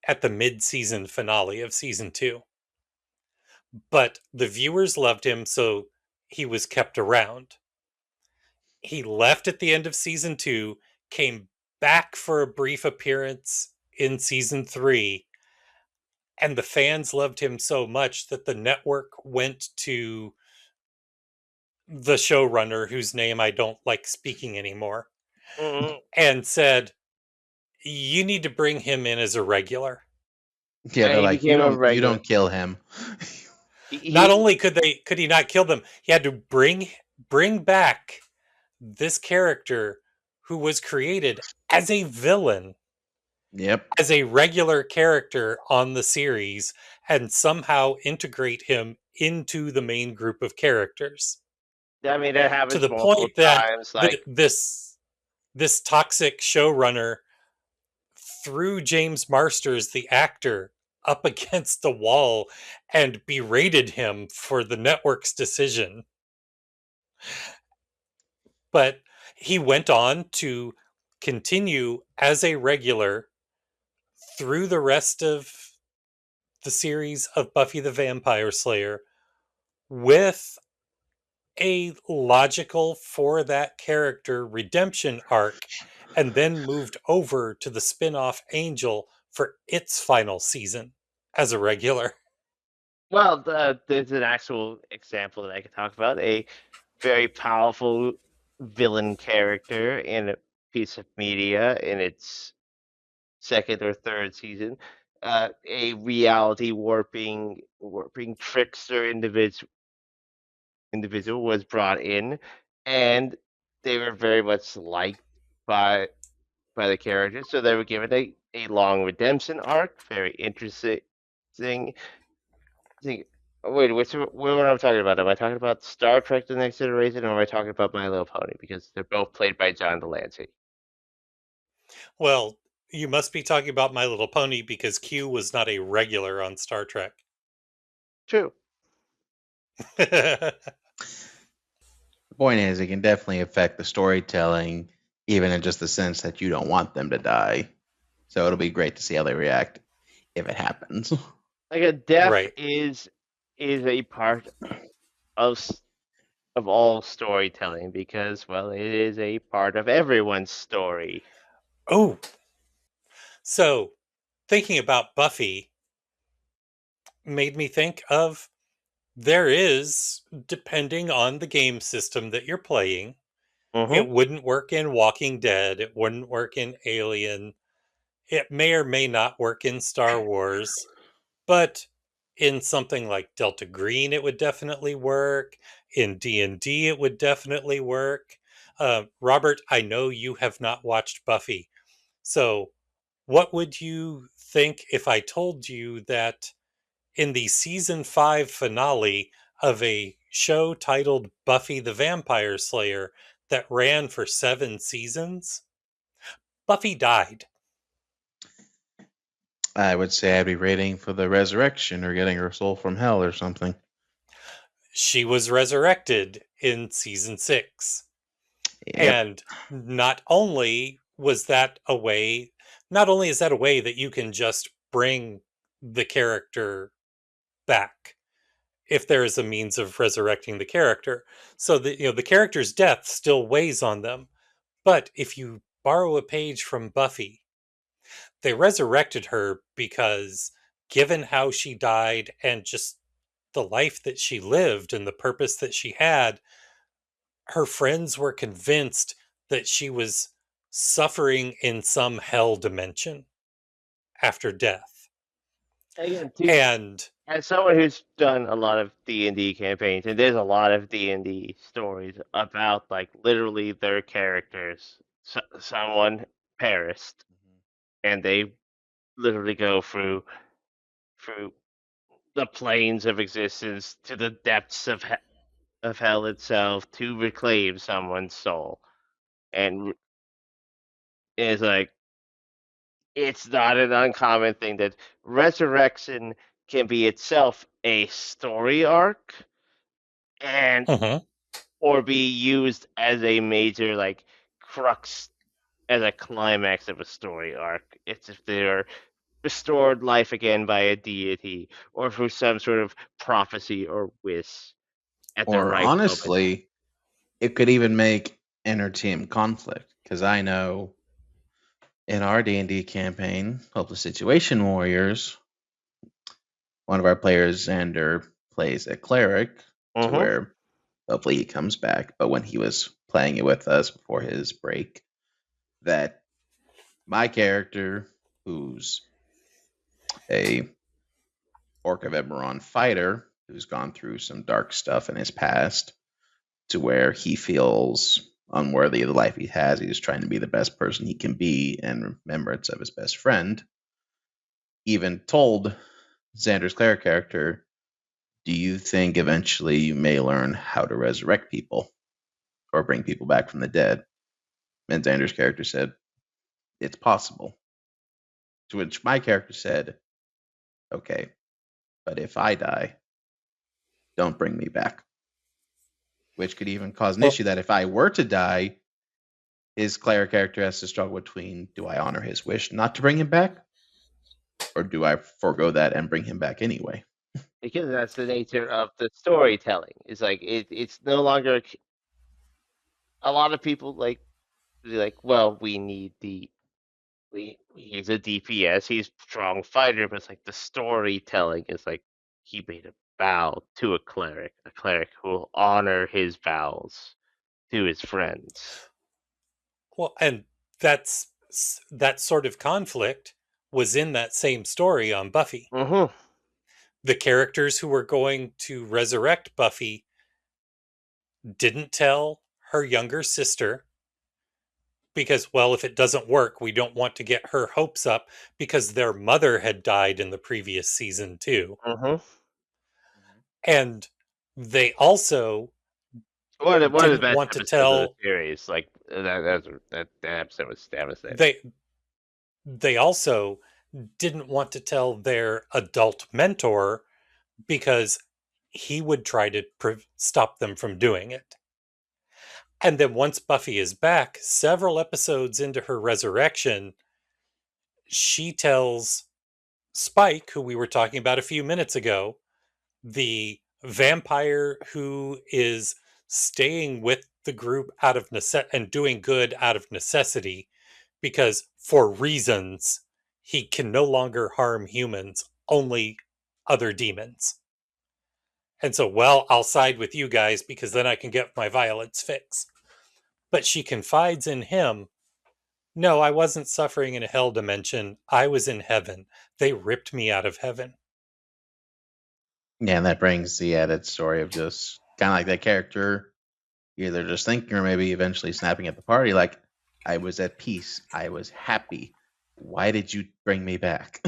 at the mid-season finale of season 2, but the viewers loved him, so he was kept around. He left at the end of season 2, came back for a brief appearance in season 3, and the fans loved him so much that the network went to the showrunner, whose name I don't like speaking anymore, Mm-hmm. and said, "You need to bring him in as a regular." Yeah, And they're he like, became a you regular. don't kill him. Not He only could he not kill them, he had to bring back this character who was created as a villain, Yep. as a regular character on the series, and somehow integrate him into the main group of characters, I mean, that to happens the multiple point that times. Like, this toxic showrunner threw James Marsters, the actor, up against the wall and berated him for the network's decision. But he went on to continue as a regular through the rest of the series of Buffy the Vampire Slayer, with a logical for that character redemption arc, and then moved over to the spin-off Angel for its final season as a regular. well, there's an actual example that I could talk about. A very powerful villain character in a piece of media in its second or third season. A reality warping trickster individual was brought in, and they were very much liked by by the characters. So they were given a long redemption arc, very interesting. Thing. Wait, what am I talking about? Am I talking about Star Trek: The Next Generation, or am I talking about My Little Pony? Because they're both played by John Delancey. Well, you must be talking about My Little Pony, because Q was not a regular on Star Trek. True. The point is, it can definitely affect the storytelling, even in just the sense that you don't want them to die. So it'll be great to see how they react if it happens. Like a death Right. is a part of of all storytelling because, well, it is a part of everyone's story. Oh, so thinking about Buffy made me think of, there is, depending on the game system that you're playing, Mm-hmm. it wouldn't work in Walking Dead, it wouldn't work in Alien, it may or may not work in Star Wars, but in something like Delta Green it would definitely work. In D&D it would definitely work. Robert, I know you have not watched Buffy, so what would you think if I told you that in the season 5 finale of a show titled Buffy the Vampire Slayer that ran for 7 seasons, Buffy died? I would say I'd be waiting for the resurrection or getting her soul from hell or something. She was resurrected in season 6. Yep. And not only was that a way, not only is that a way that you can just bring the character back if there is a means of resurrecting the character, so that the character's death still weighs on them. But if you borrow a page from Buffy, they resurrected her because, given how she died and just the life that she lived and the purpose that she had, her friends were convinced that she was suffering in some hell dimension after death. Again, too, And as someone who's done a lot of D&D campaigns, and there's a lot of D&D stories about like literally their characters, someone perished, and they literally go through the planes of existence to the depths of hell itself to reclaim someone's soul, and it's like it's not an uncommon thing that resurrection can be itself a story arc, and or be used as a major like crux as a climax of a story arc. It's if they're restored life again by a deity or through some sort of prophecy or wish at the Or right moment. honestly, it could even make inter-team conflict, because I know in our D&D campaign, Hopeless Situation Warriors, one of our players, Xander, plays a cleric to Mm-hmm. where hopefully he comes back. But when he was playing it with us before his break, that my character, who's a Orc of Eberron fighter, who's gone through some dark stuff in his past, to where he feels unworthy of the life he has. He's trying to be the best person he can be in remembrance of his best friend. Even told Xander's cleric character, do you think eventually you may learn how to resurrect people or bring people back from the dead? And Xander's character said, it's possible. To which my character said, okay, but if I die, don't bring me back. Which could even cause an issue that if I were to die, his cleric character has to struggle between, do I honor his wish not to bring him back? Or do I forego that and bring him back anyway? Because that's the nature of the storytelling. It's like it's no longer a lot of people like well, we need he's a DPS, he's a strong fighter, but it's like the storytelling is like he made a vow to a cleric who will honor his vows to his friends. Well, and that sort of conflict was in that same story on Buffy. Mm-hmm. The characters who were going to resurrect Buffy didn't tell her younger sister because, well, if it doesn't work, we don't want to get her hopes up because their mother had died in the previous season too. Mm-hmm. And they also One of the didn't best want to episodes of the tell series. Like that episode was devastating. they also didn't want to tell their adult mentor because he would try to stop them from doing it. And then once Buffy is back, several episodes into her resurrection, she tells Spike, who we were talking about a few minutes ago, the vampire who is staying with the group out of and doing good out of necessity, because for reasons he can no longer harm humans, only other demons. And so, well, I'll side with you guys because then I can get my violence fix. But she confides in him. No, I wasn't suffering in a hell dimension. I was in heaven. They ripped me out of heaven. Yeah, and that brings the added story of just kind of like that character either just thinking or maybe eventually snapping at the party, like, I was at peace. I was happy. Why did you bring me back?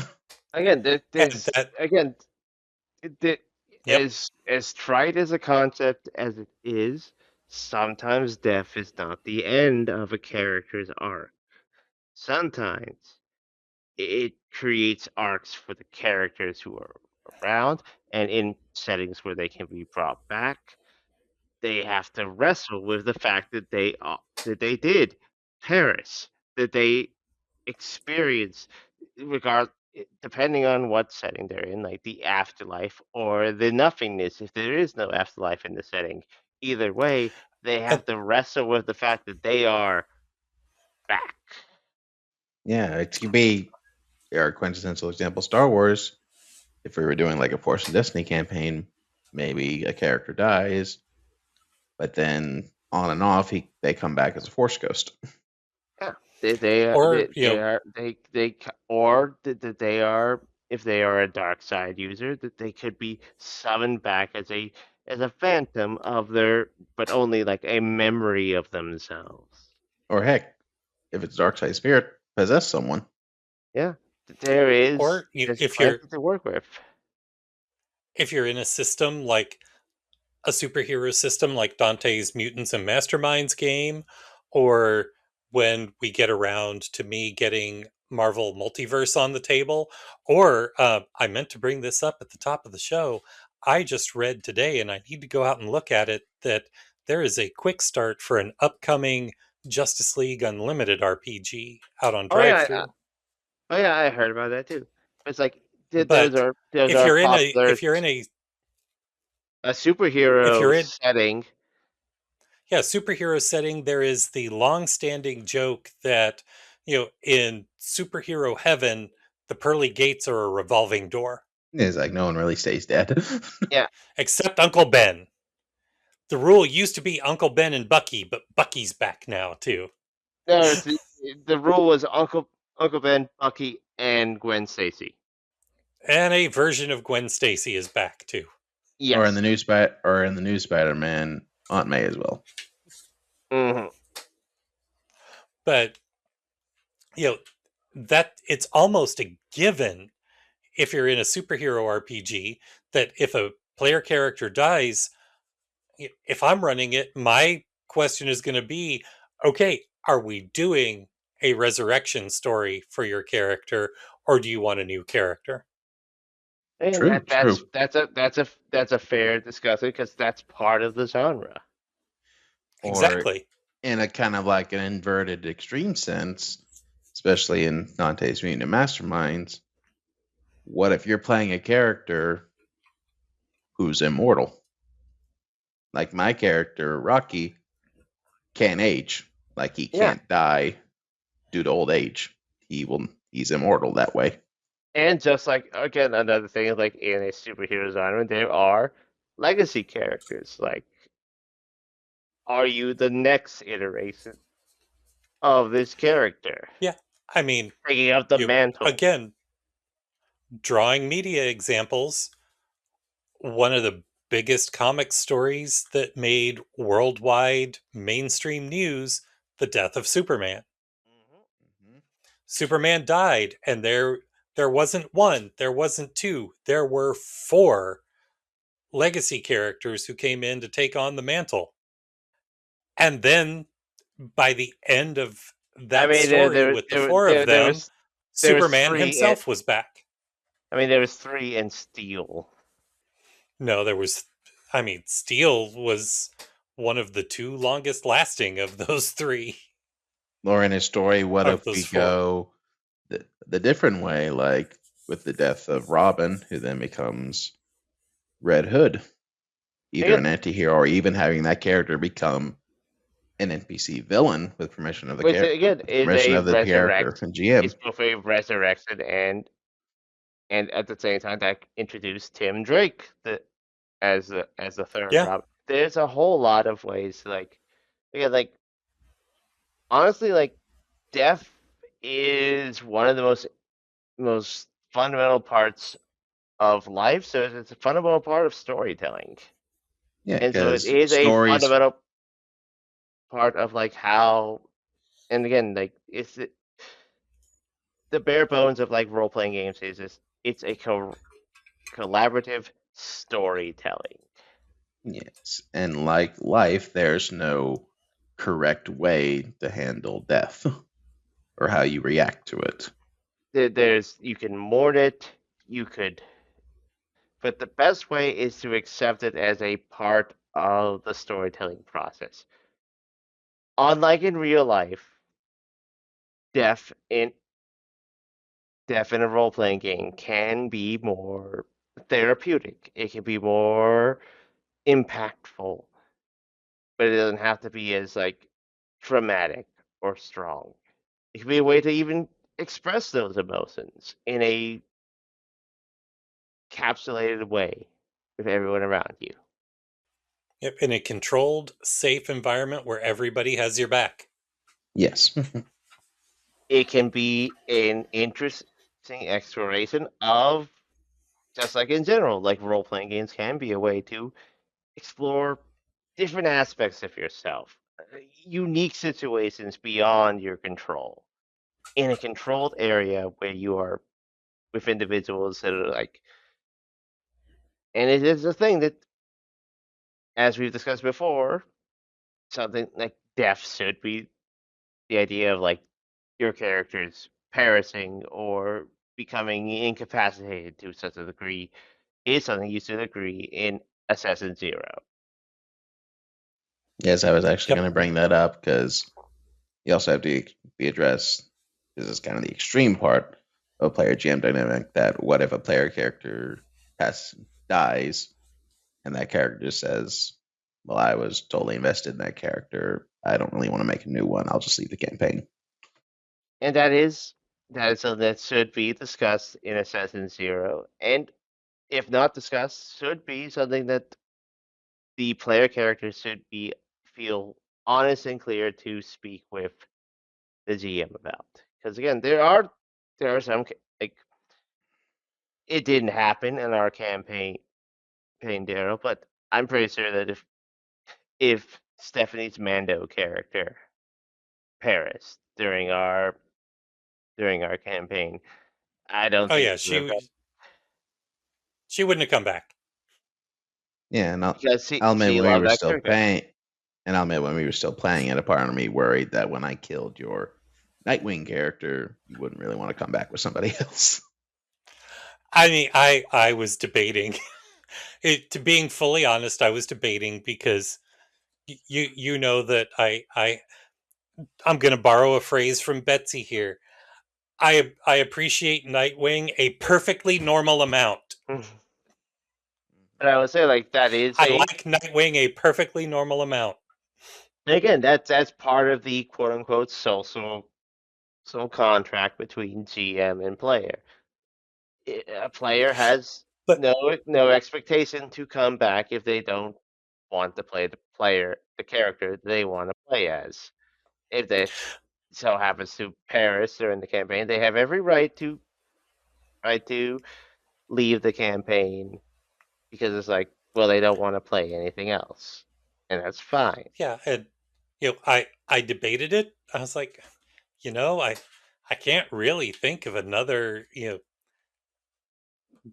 Again, this that, again, yep. as trite as a concept as it is, sometimes death is not the end of a character's arc. Sometimes it creates arcs for the characters who are around, and in settings where they can be brought back, they have to wrestle with the fact that they did perish, that they experience, depending on what setting they're in, like the afterlife or the nothingness, if there is no afterlife in the setting. Either way, they And, have to wrestle with the fact that they are back. Yeah, it could be our quintessential example, Star Wars. If we were doing like a Force and Destiny campaign, maybe a character dies, but then on and off, they come back as a Force ghost. Yeah, they or, are they or that they are, if they are a dark side user, that they could be summoned back as a phantom of their, but only like a memory of themselves. Or heck, if it's dark side spirit, possess someone. Yeah, there's if plenty to work with. you're in a system like a superhero system like Dante's Mutants and Masterminds game, or when we get around to me getting Marvel Multiverse on the table, or I meant to bring this up at the top of the show. I just read today, and I need to go out and look at it, that there is a quick start for an upcoming Justice League Unlimited RPG out on Oh yeah, Drive-Thru. I heard about that too. It's like But those if are you're in a popular if you're in a a if superhero you're in setting. yeah, superhero setting, there is the long-standing joke that, in superhero heaven, the pearly gates are a revolving door. It's like no one really stays dead. Yeah, Except Uncle Ben. The rule used to be Uncle Ben and Bucky, but Bucky's back now too. no, the rule was Uncle Ben, Bucky, and Gwen Stacy. And a version of Gwen Stacy is back too. Or in Yes. the new Spider-Man, Aunt May as well. Mm-hmm. But that it's almost a given if you're in a superhero RPG that if a player character dies, if I'm running it, my question is going to be, okay, are we doing a resurrection story for your character, or do you want a new character? And True, true. that's a fair discussion because that's part of the genre. Or Exactly. in a kind of like an inverted extreme sense, especially in Dante's Mutant Masterminds, what if you're playing a character who's immortal? Like my character, Rocky, can't age. Like he Yeah, can't die due to old age. He's immortal that way. and just like again another thing like in a superhero genre, there are legacy characters. Like, are you the next iteration of this character Yeah. I mean, taking up the mantle? again, drawing media examples, one of the biggest comic stories that made worldwide mainstream news, the death of Superman. Mhm. Superman died, and there wasn't one, there wasn't two, there were four legacy characters who came in to take on the mantle. And then by the end of I that mean, story with the four of them, there was Superman three. himself was back. I mean, there was three in Steel. No, there was, I mean, Steel was one of the two longest lasting of those three, Or in his story, what of if those we four. go the different way, like with the death of Robin, who then becomes Red Hood, either Again, an anti-hero or even having that character become an NPC villain with permission of the which again with is permission a of the character resurrect. and GM. It's both a resurrection and at the same time that introduced Tim Drake as the third Yeah. Robin. There's a whole lot of ways like again like honestly like death is one of the most fundamental parts of life. So it's a fundamental part of storytelling, Yeah, and so it because is a stories. fundamental part of like how. And again, like the bare bones of like role playing games is just it's a collaborative storytelling. Yes, and like life, there's no correct way to handle death or how you react to it. There's you can mourn it, you could, but the best way is to accept it as a part of the storytelling process. Unlike in real life, death in death in a role playing game can be more therapeutic. It can be more impactful, but it doesn't have to be as like dramatic or strong. It can be a way to even express those emotions in a capsulated way with everyone around you. Yep. In a controlled, safe environment where everybody has your back. Yes. It can be an interesting exploration of just like in general, like role playing games can be a way to explore different aspects of yourself, unique situations beyond your control in a controlled area where you are with individuals that are like, and it is a thing that, as we've discussed before, something like death should be the idea of like your characters perishing or becoming incapacitated to such a degree is something you should agree in Assassin Zero. Yes, I was actually Yep. going to bring that up because you also have to be addressed. This is kind of the extreme part of player GM dynamic. That what if a player character dies, and that character says, "Well, I was totally invested in that character. I don't really want to make a new one. I'll just leave the campaign." And that is something that should be discussed in Assassin Zero, and if not discussed, should be something that the player characters should be feel honest and clear to speak with the GM about. Because again, there are some like it didn't happen in our campaign, Daryl, but I'm pretty sure that if Stephanie's Mando character perished during our campaign, I don't Oh think yeah, we would have she wouldn't have come back. Yeah, and because I'll admit she when we loved were that still character. playing, and I'll admit when we were still playing it, a part of me worried that when I killed your Nightwing character, you wouldn't really want to come back with somebody else. I mean, I was debating. To being fully honest, I was debating because you know that I'm going to borrow a phrase from Betsy here. I appreciate Nightwing a perfectly normal amount. But I would say like that is I a like Nightwing a perfectly normal amount. again that's part of the quote unquote social contract between GM and player. A player has But no expectation to come back if they don't want to play the character they want to play as. If they so happens to perish during the campaign, they have every right to leave the campaign because it's like, well, they don't want to play anything else, and that's fine. yeah, and I debated it. I was like, I can't really think of another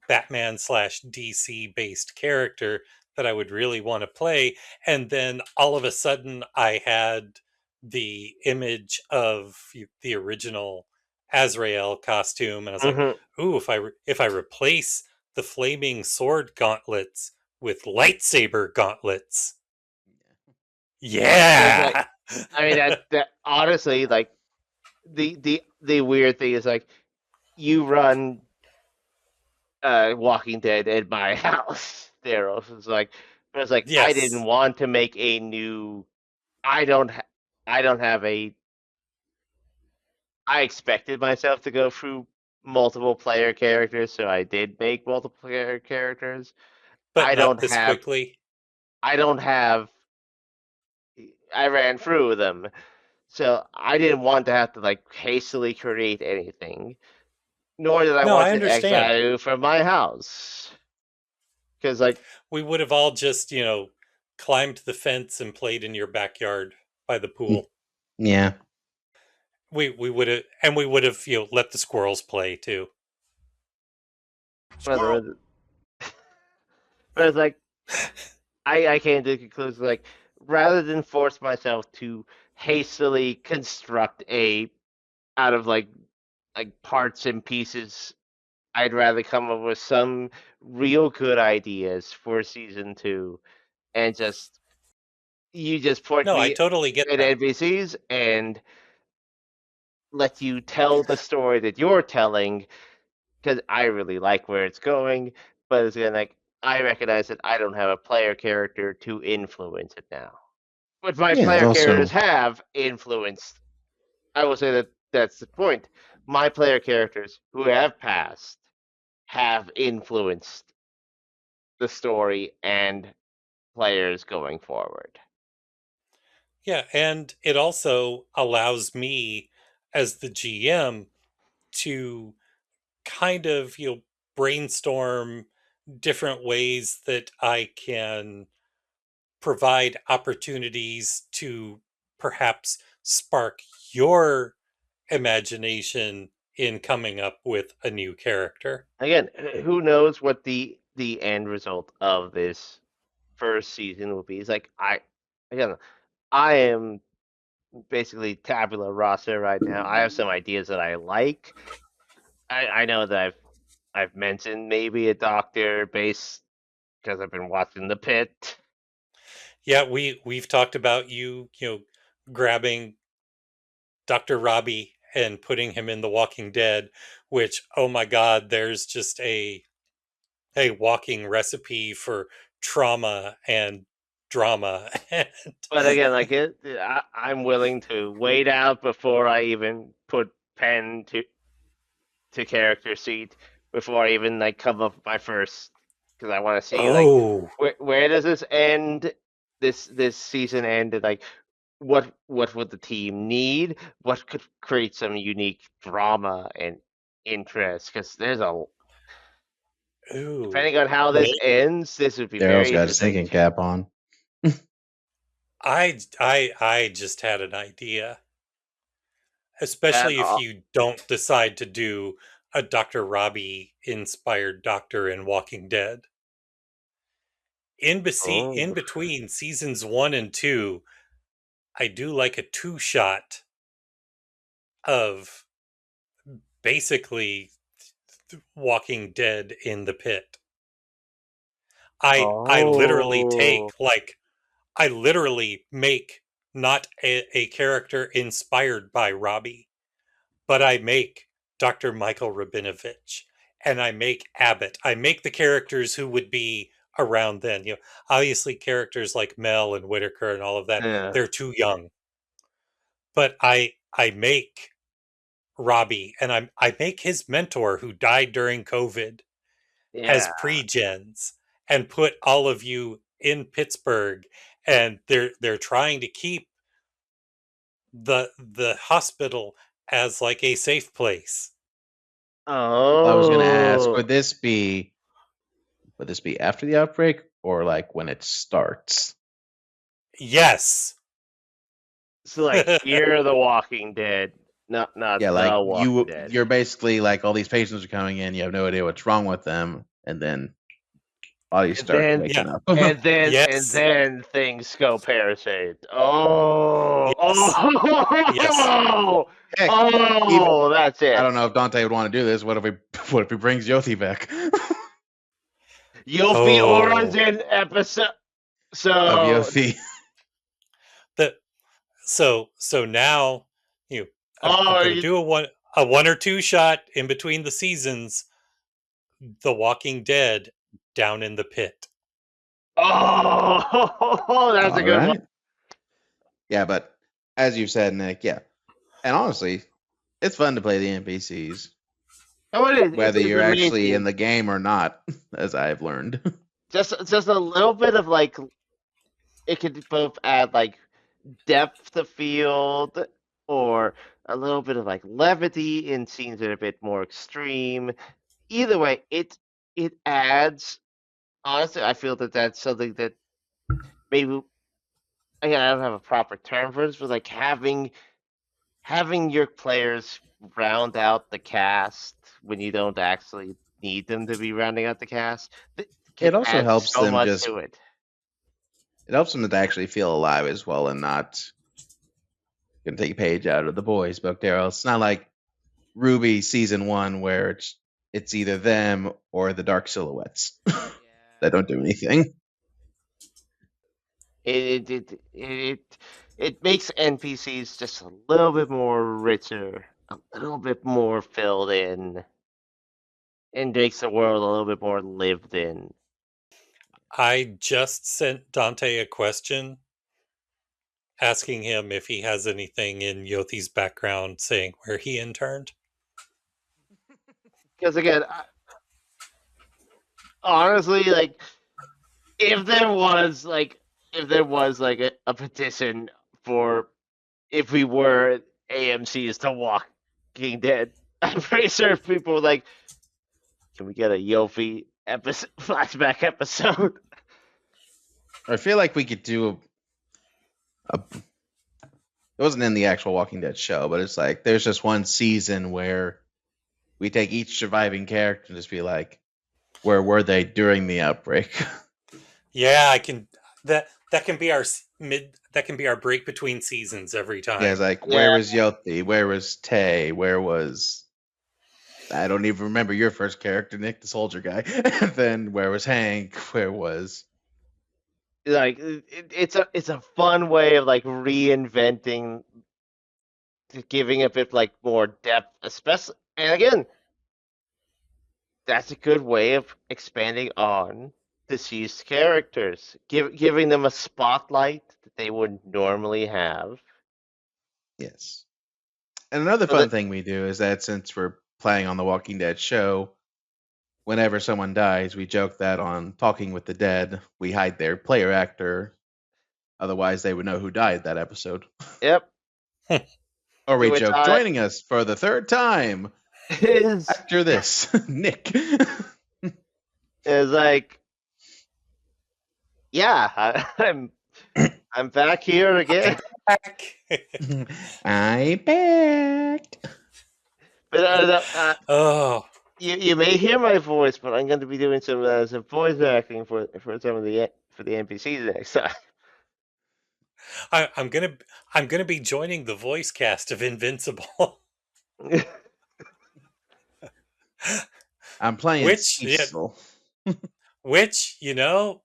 Batman slash DC based character that I would really want to play. And then all of a sudden, I had the image of the original Azrael costume, and I was like, Hmm. "Ooh, if I replace the flaming sword gauntlets with lightsaber gauntlets, It's like, yeah, I mean that honestly, like the weird thing is like you run Walking Dead at my house. Daryl. So it's like I didn't yes." want to make a new. I don't. I don't have a. I expected myself to go through multiple player characters, so I did make multiple player characters. But I not don't this have. quickly. I don't have. I ran through them, so I didn't want to have to like hastily create anything. Nor did I No, want I to understand. exile you from my house, because like We would have all just, climbed the fence and played in your backyard by the pool. Yeah. We would have, and we would have, let the squirrels play too. whether Squirrel. but it's like I came to the conclusion like rather than force myself to hastily construct a out of like parts and pieces, I'd rather come up with some real good ideas for season 2 and you just point No, I me totally get at that. NPCs and let you tell the story that you're telling because I really like where it's going, but it's again like I recognize that I don't have a player character to influence it now. But my Yeah. player characters Also, have influenced. I will say that that's the point. My player characters who have passed have influenced the story and players going forward. Yeah, and it also allows me as the GM to kind of, brainstorm different ways that I can provide opportunities to perhaps spark your imagination in coming up with a new character. Again, who knows what the end result of this first season will be? It's like again, I am basically tabula rasa right now. I have some ideas that I like. I know that I've mentioned maybe a doctor based because I've been watching The Pit. Yeah, we've talked about grabbing Dr. Robbie and putting him in The Walking Dead, which, oh my God, there's just a walking recipe for trauma and drama. But again, like I'm willing to wait out before I even put pen to character sheet before I even like come up with my first, because I want to see like Oh, where does this end? This season ended like what would the team need? What could create some unique drama and interest? Because there's a ooh. depending on how this Well, ends, this would be Daryl's very got his interesting. thinking cap on. I just had an idea. That Especially if you don't decide to do a Dr. Robbie inspired doctor in Walking Dead. In oh between seasons 1 and 2, I do like a 2 shot of basically Walking Dead in the pit. I literally oh take like I literally make not a character inspired by Robbie, but I make Dr. Michael Rabinovich and I make Abbott. I make the characters who would be around then. Obviously characters like Mel and Whitaker and all of that, yeah they're too young. But I make Robbie and I make his mentor who died during COVID as yeah. pre-gens and put all of you in Pittsburgh, and they're trying to keep the hospital as like a safe place. I was going to ask, Oh, would this be after the outbreak or like when it starts? Yes. so like Fear the Walking Dead, not Yeah, like The Walking Dead. you're basically like all these patients are coming in, you have no idea what's wrong with them, and then bodies And start then Yeah. waking up. and Yes. then things go pear shaped. Oh, Yes. Yes. oh, Heck, even oh, that's I it. don't know if Dante would want to do this. What if he brings Yothi back? Yofi Oh. Origin episode. Of So, Yothi. The so now I'm oh, going to do a 1 or 2 shot in between the seasons. The Walking Dead down in the pit. oh, that's a All good one. right. Yeah, but as you said, Nick, yeah. And honestly, it's fun to play the NPCs. Oh, it is. Whether It's you're actually in amazing. the game or not, as I've learned. Just a little bit of like it could both add like depth of field or a little bit of like levity in scenes that are a bit more extreme. Either way, it adds. Honestly, I feel that that's something that maybe again I don't have a proper term for this, but like having your players round out the cast when you don't actually need them to be rounding out the cast can It also add helps so them much just to it. it helps them to actually feel alive as well and not gonna take a page out of the boys book there. It's not like Ruby season 1 where it's either them or the dark silhouettes that don't do anything. It makes NPCs just a little bit more richer, a little bit more filled in, and makes the world a little bit more lived in. I just sent Dante a question asking him if he has anything in Yothi's background saying where he interned. Because again, honestly, like if there was like a petition for if we were AMC's to Walking Dead, I'm pretty sure people were like, "Can we get a Yofi episode flashback episode?" I feel like we could do it wasn't in the actual Walking Dead show, but it's like there's just one season where we take each surviving character and just be like, where were they during the outbreak? Yeah, I can that can be our that can be our break between seasons every Yeah, it's time. like, where Yeah, was Yothi? Where was Tay? Where was I don't even remember your first character, Nick, the soldier guy. Then where was Hank? Where was like it's a fun way of like reinventing, giving a bit like more depth, especially. And again, that's a good way of expanding on deceased characters, giving them a spotlight that they would normally have. Yes. And another So fun that, thing we do is that since we're playing on the Walking Dead show, whenever someone dies, we joke that on Talking with the Dead, we hide their player actor. Otherwise, they would know who died that episode. yep. Or To we which joke, I joining us for the third time, is actor this, Nick. is like, yeah, I'm back here again. I'm back. I'm back. But Oh, you may hear my voice, but I'm going to be doing some voice acting for some of the NPCs next time. I'm gonna be joining the voice cast of Invincible, I'm playing which yeah, Cecil. which you know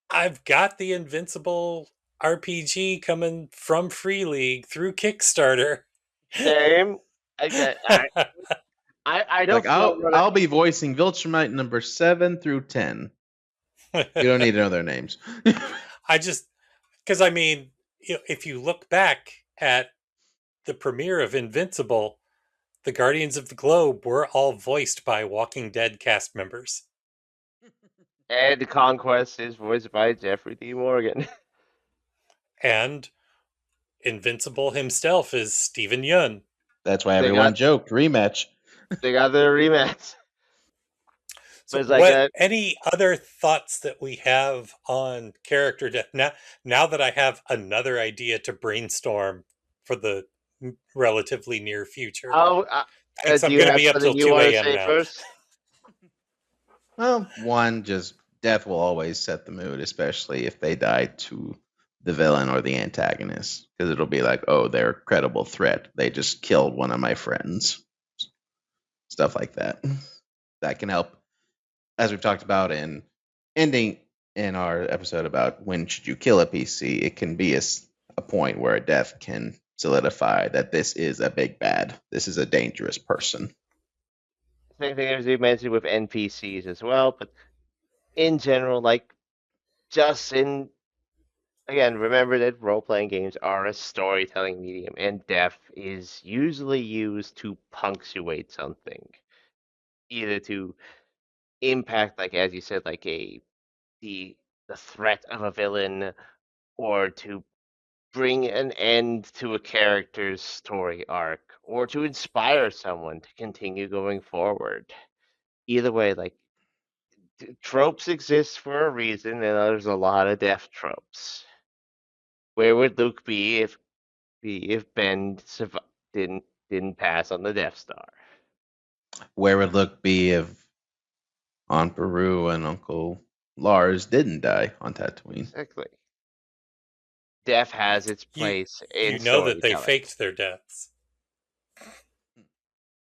I've got the Invincible RPG coming from Free League through Kickstarter. Same. I Like don't front run it. I'll be voicing Viltrumite number 7 through 10. You don't need to know their names. I just because I mean, if you look back at the premiere of Invincible, the Guardians of the Globe were all voiced by Walking Dead cast members. And the Conquest is voiced by Jeffrey D. Morgan. And Invincible himself is Steven Yeun. That's why everyone joked rematch. They got their rematch. So, like any other thoughts that we have on character death? Now that I have another idea to brainstorm for the relatively near future, thanks. do I'm you going to have be up till something you 2 want to a.m. say now. first? Well, one, just death will always set the mood, especially if they die to the villain or the antagonist, because it'll be like, oh, they're a credible threat. They just killed one of my friends. Stuff like that. That can help, as we've talked about in ending in our episode about when should you kill a PC. It can be a point where a death can solidify that this is a big bad. This is a dangerous person. Same thing as you mentioned with NPCs as well, but in general, like just in again, remember that role playing games are a storytelling medium, and death is usually used to punctuate something, either to impact, like as you said, like the threat of a villain, or to bring an end to a character's story arc, or to inspire someone to continue going forward. Either way, like tropes exist for a reason, and there's a lot of death tropes. Where would Luke be if Ben didn't pass on the Death Star? Where would Luke be if Aunt Beru and Uncle Lars didn't die on Tatooine? Exactly. Death has its place in You know that they storytelling. faked their deaths.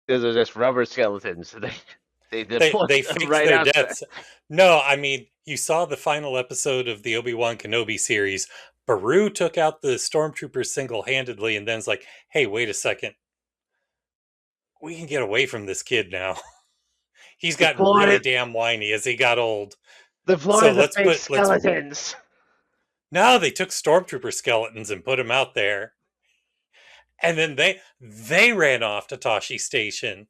Those are just rubber skeletons. They faked right their out deaths. No, I mean, you saw the final episode of the Obi-Wan Kenobi series. Beru took out the stormtroopers single-handedly, and then it's like, hey, wait a second. We can get away from this kid now. He's gotten really damn whiny as he got old. So let's fake skeletons. No, they took stormtrooper skeletons and put them out there. And then they ran off to Toshi Station,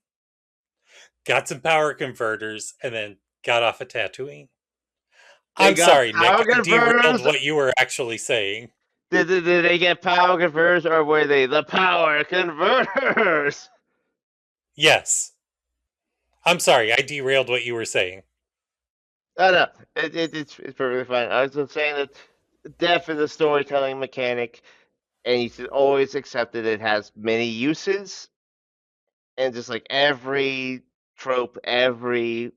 got some power converters, and then got off at Tatooine. I'm sorry, Nick. I derailed what you were actually saying. Did they get power converters, or were they the power converters? Yes. I'm sorry, I derailed what you were saying. No, it's perfectly fine. I was just saying that death is a storytelling mechanic, and you should always accept that it has many uses, and just like every trope, every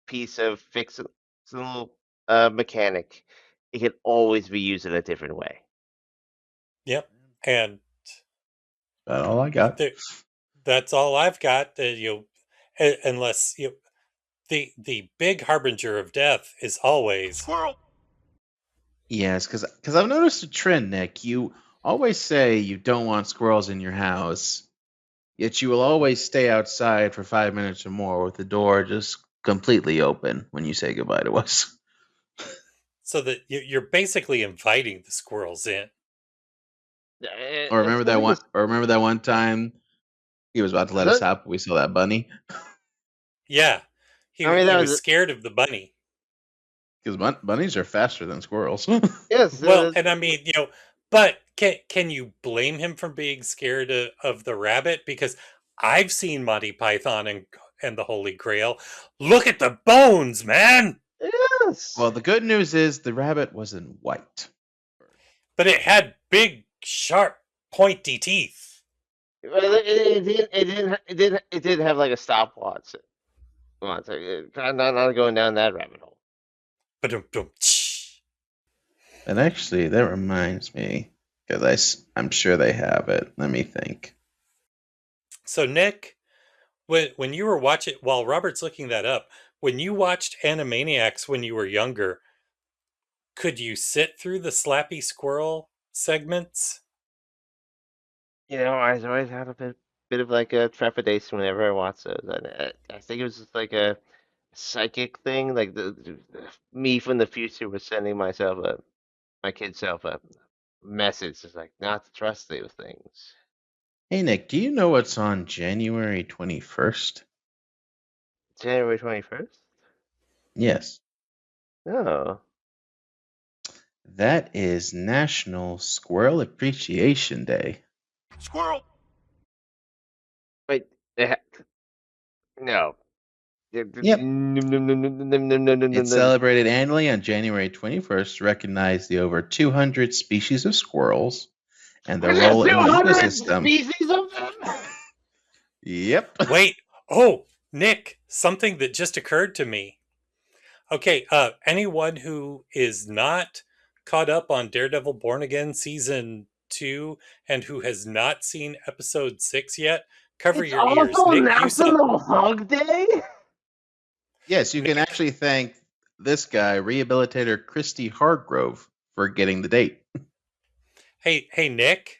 piece of fictional mechanic, it can always be used in a different way. Yep, and that's all I got. That's all I've got. unless the big harbinger of death is always Squirrel. Yes, because I've noticed a trend, Nick. You always say you don't want squirrels in your house, yet you will always stay outside for 5 minutes or more with the door just completely open when you say goodbye to us. so that you're basically inviting the squirrels in. Or It's remember that gonna one? be Or remember that one time he was about to let us the- out, but we saw that bunny Yeah, he I mean, he that was was scared of the bunny. because bunnies are faster than squirrels. yes. Well, and I mean, but can you blame him for being scared of the rabbit? Because I've seen Monty Python and the Holy Grail. Look at the bones, man! Yes. Well, the good news is the rabbit wasn't white. But it had big, sharp, pointy teeth. Well, it did have like a stopwatch. Once, not going down that rabbit hole. Ba-dum-dum. And actually, that reminds me, because I'm sure they have it. Let me think. So Nick, when you were watching, while Robert's looking that up, when you watched Animaniacs when you were younger, could you sit through the Slappy Squirrel segments? I always had a bit of like a trepidation whenever I watched those. I think it was just like a psychic thing, like me from the future was sending my kid self a message, just like not to trust those things. Hey, Nick, do you know what's on January 21st? January 21st? Yes. No. That is National Squirrel Appreciation Day. Squirrel. Wait, no. Yep. It's celebrated annually on January 21st to recognize the over 200 species of squirrels and their There's role in the 200 ecosystem. species of them? Yep. Wait, oh, Nick, something that just occurred to me. Okay, anyone who is not caught up on Daredevil Born Again season 2 and who has not seen episode 6 yet, cover It's your ears. also Nick, you saw National Hug Day? Yes, you can Nick, actually thank this guy, rehabilitator Christy Hargrove, for getting the date. hey Nick,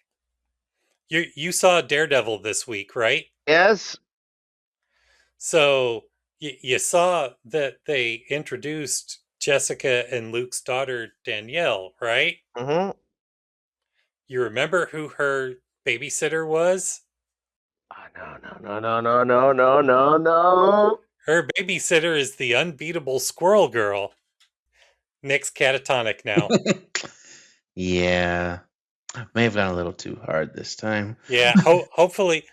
you saw Daredevil this week, right? Yes. So you saw that they introduced Jessica and Luke's daughter Danielle, right? Mm-hmm. You remember who her babysitter was? Oh, no. Her babysitter is the unbeatable Squirrel Girl. Nick's catatonic now. Yeah. May have gone a little too hard this time. Yeah, hopefully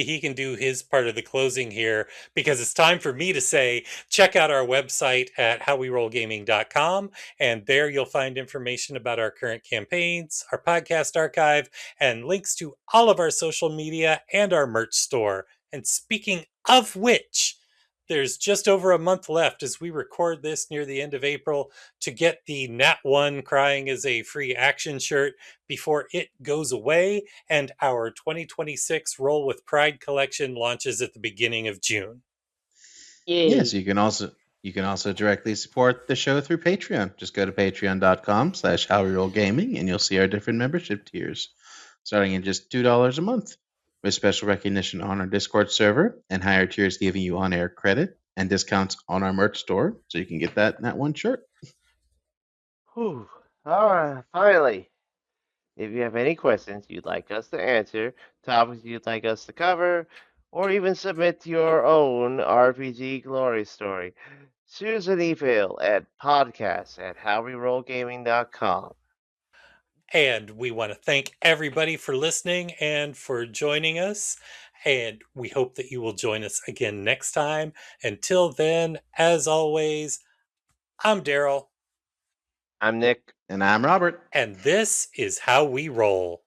he can do his part of the closing here, because it's time for me to say check out our website at howwerollgaming.com, and there you'll find information about our current campaigns, our podcast archive, and links to all of our social media and our merch store. And speaking of which, there's just over a month left as we record this near the end of April to get the Nat 1 Crying is a Free Action shirt before it goes away, and our 2026 Roll with Pride collection launches at the beginning of June. Yes, Yay. you can also directly support the show through Patreon. Just go to patreon.com/howwerollgaming and you'll see our different membership tiers, starting at just $2 a month, with special recognition on our Discord server and higher tiers giving you on-air credit and discounts on our merch store, so you can get that one shirt. Whew. All right, finally. If you have any questions you'd like us to answer, topics you'd like us to cover, or even submit your own RPG glory story, shoot us an email at podcast@howwerollgaming.com. And we want to thank everybody for listening and for joining us. And we hope that you will join us again next time. Until then, as always, I'm Daryl. I'm Nick. And I'm Robert. And this is How We Roll.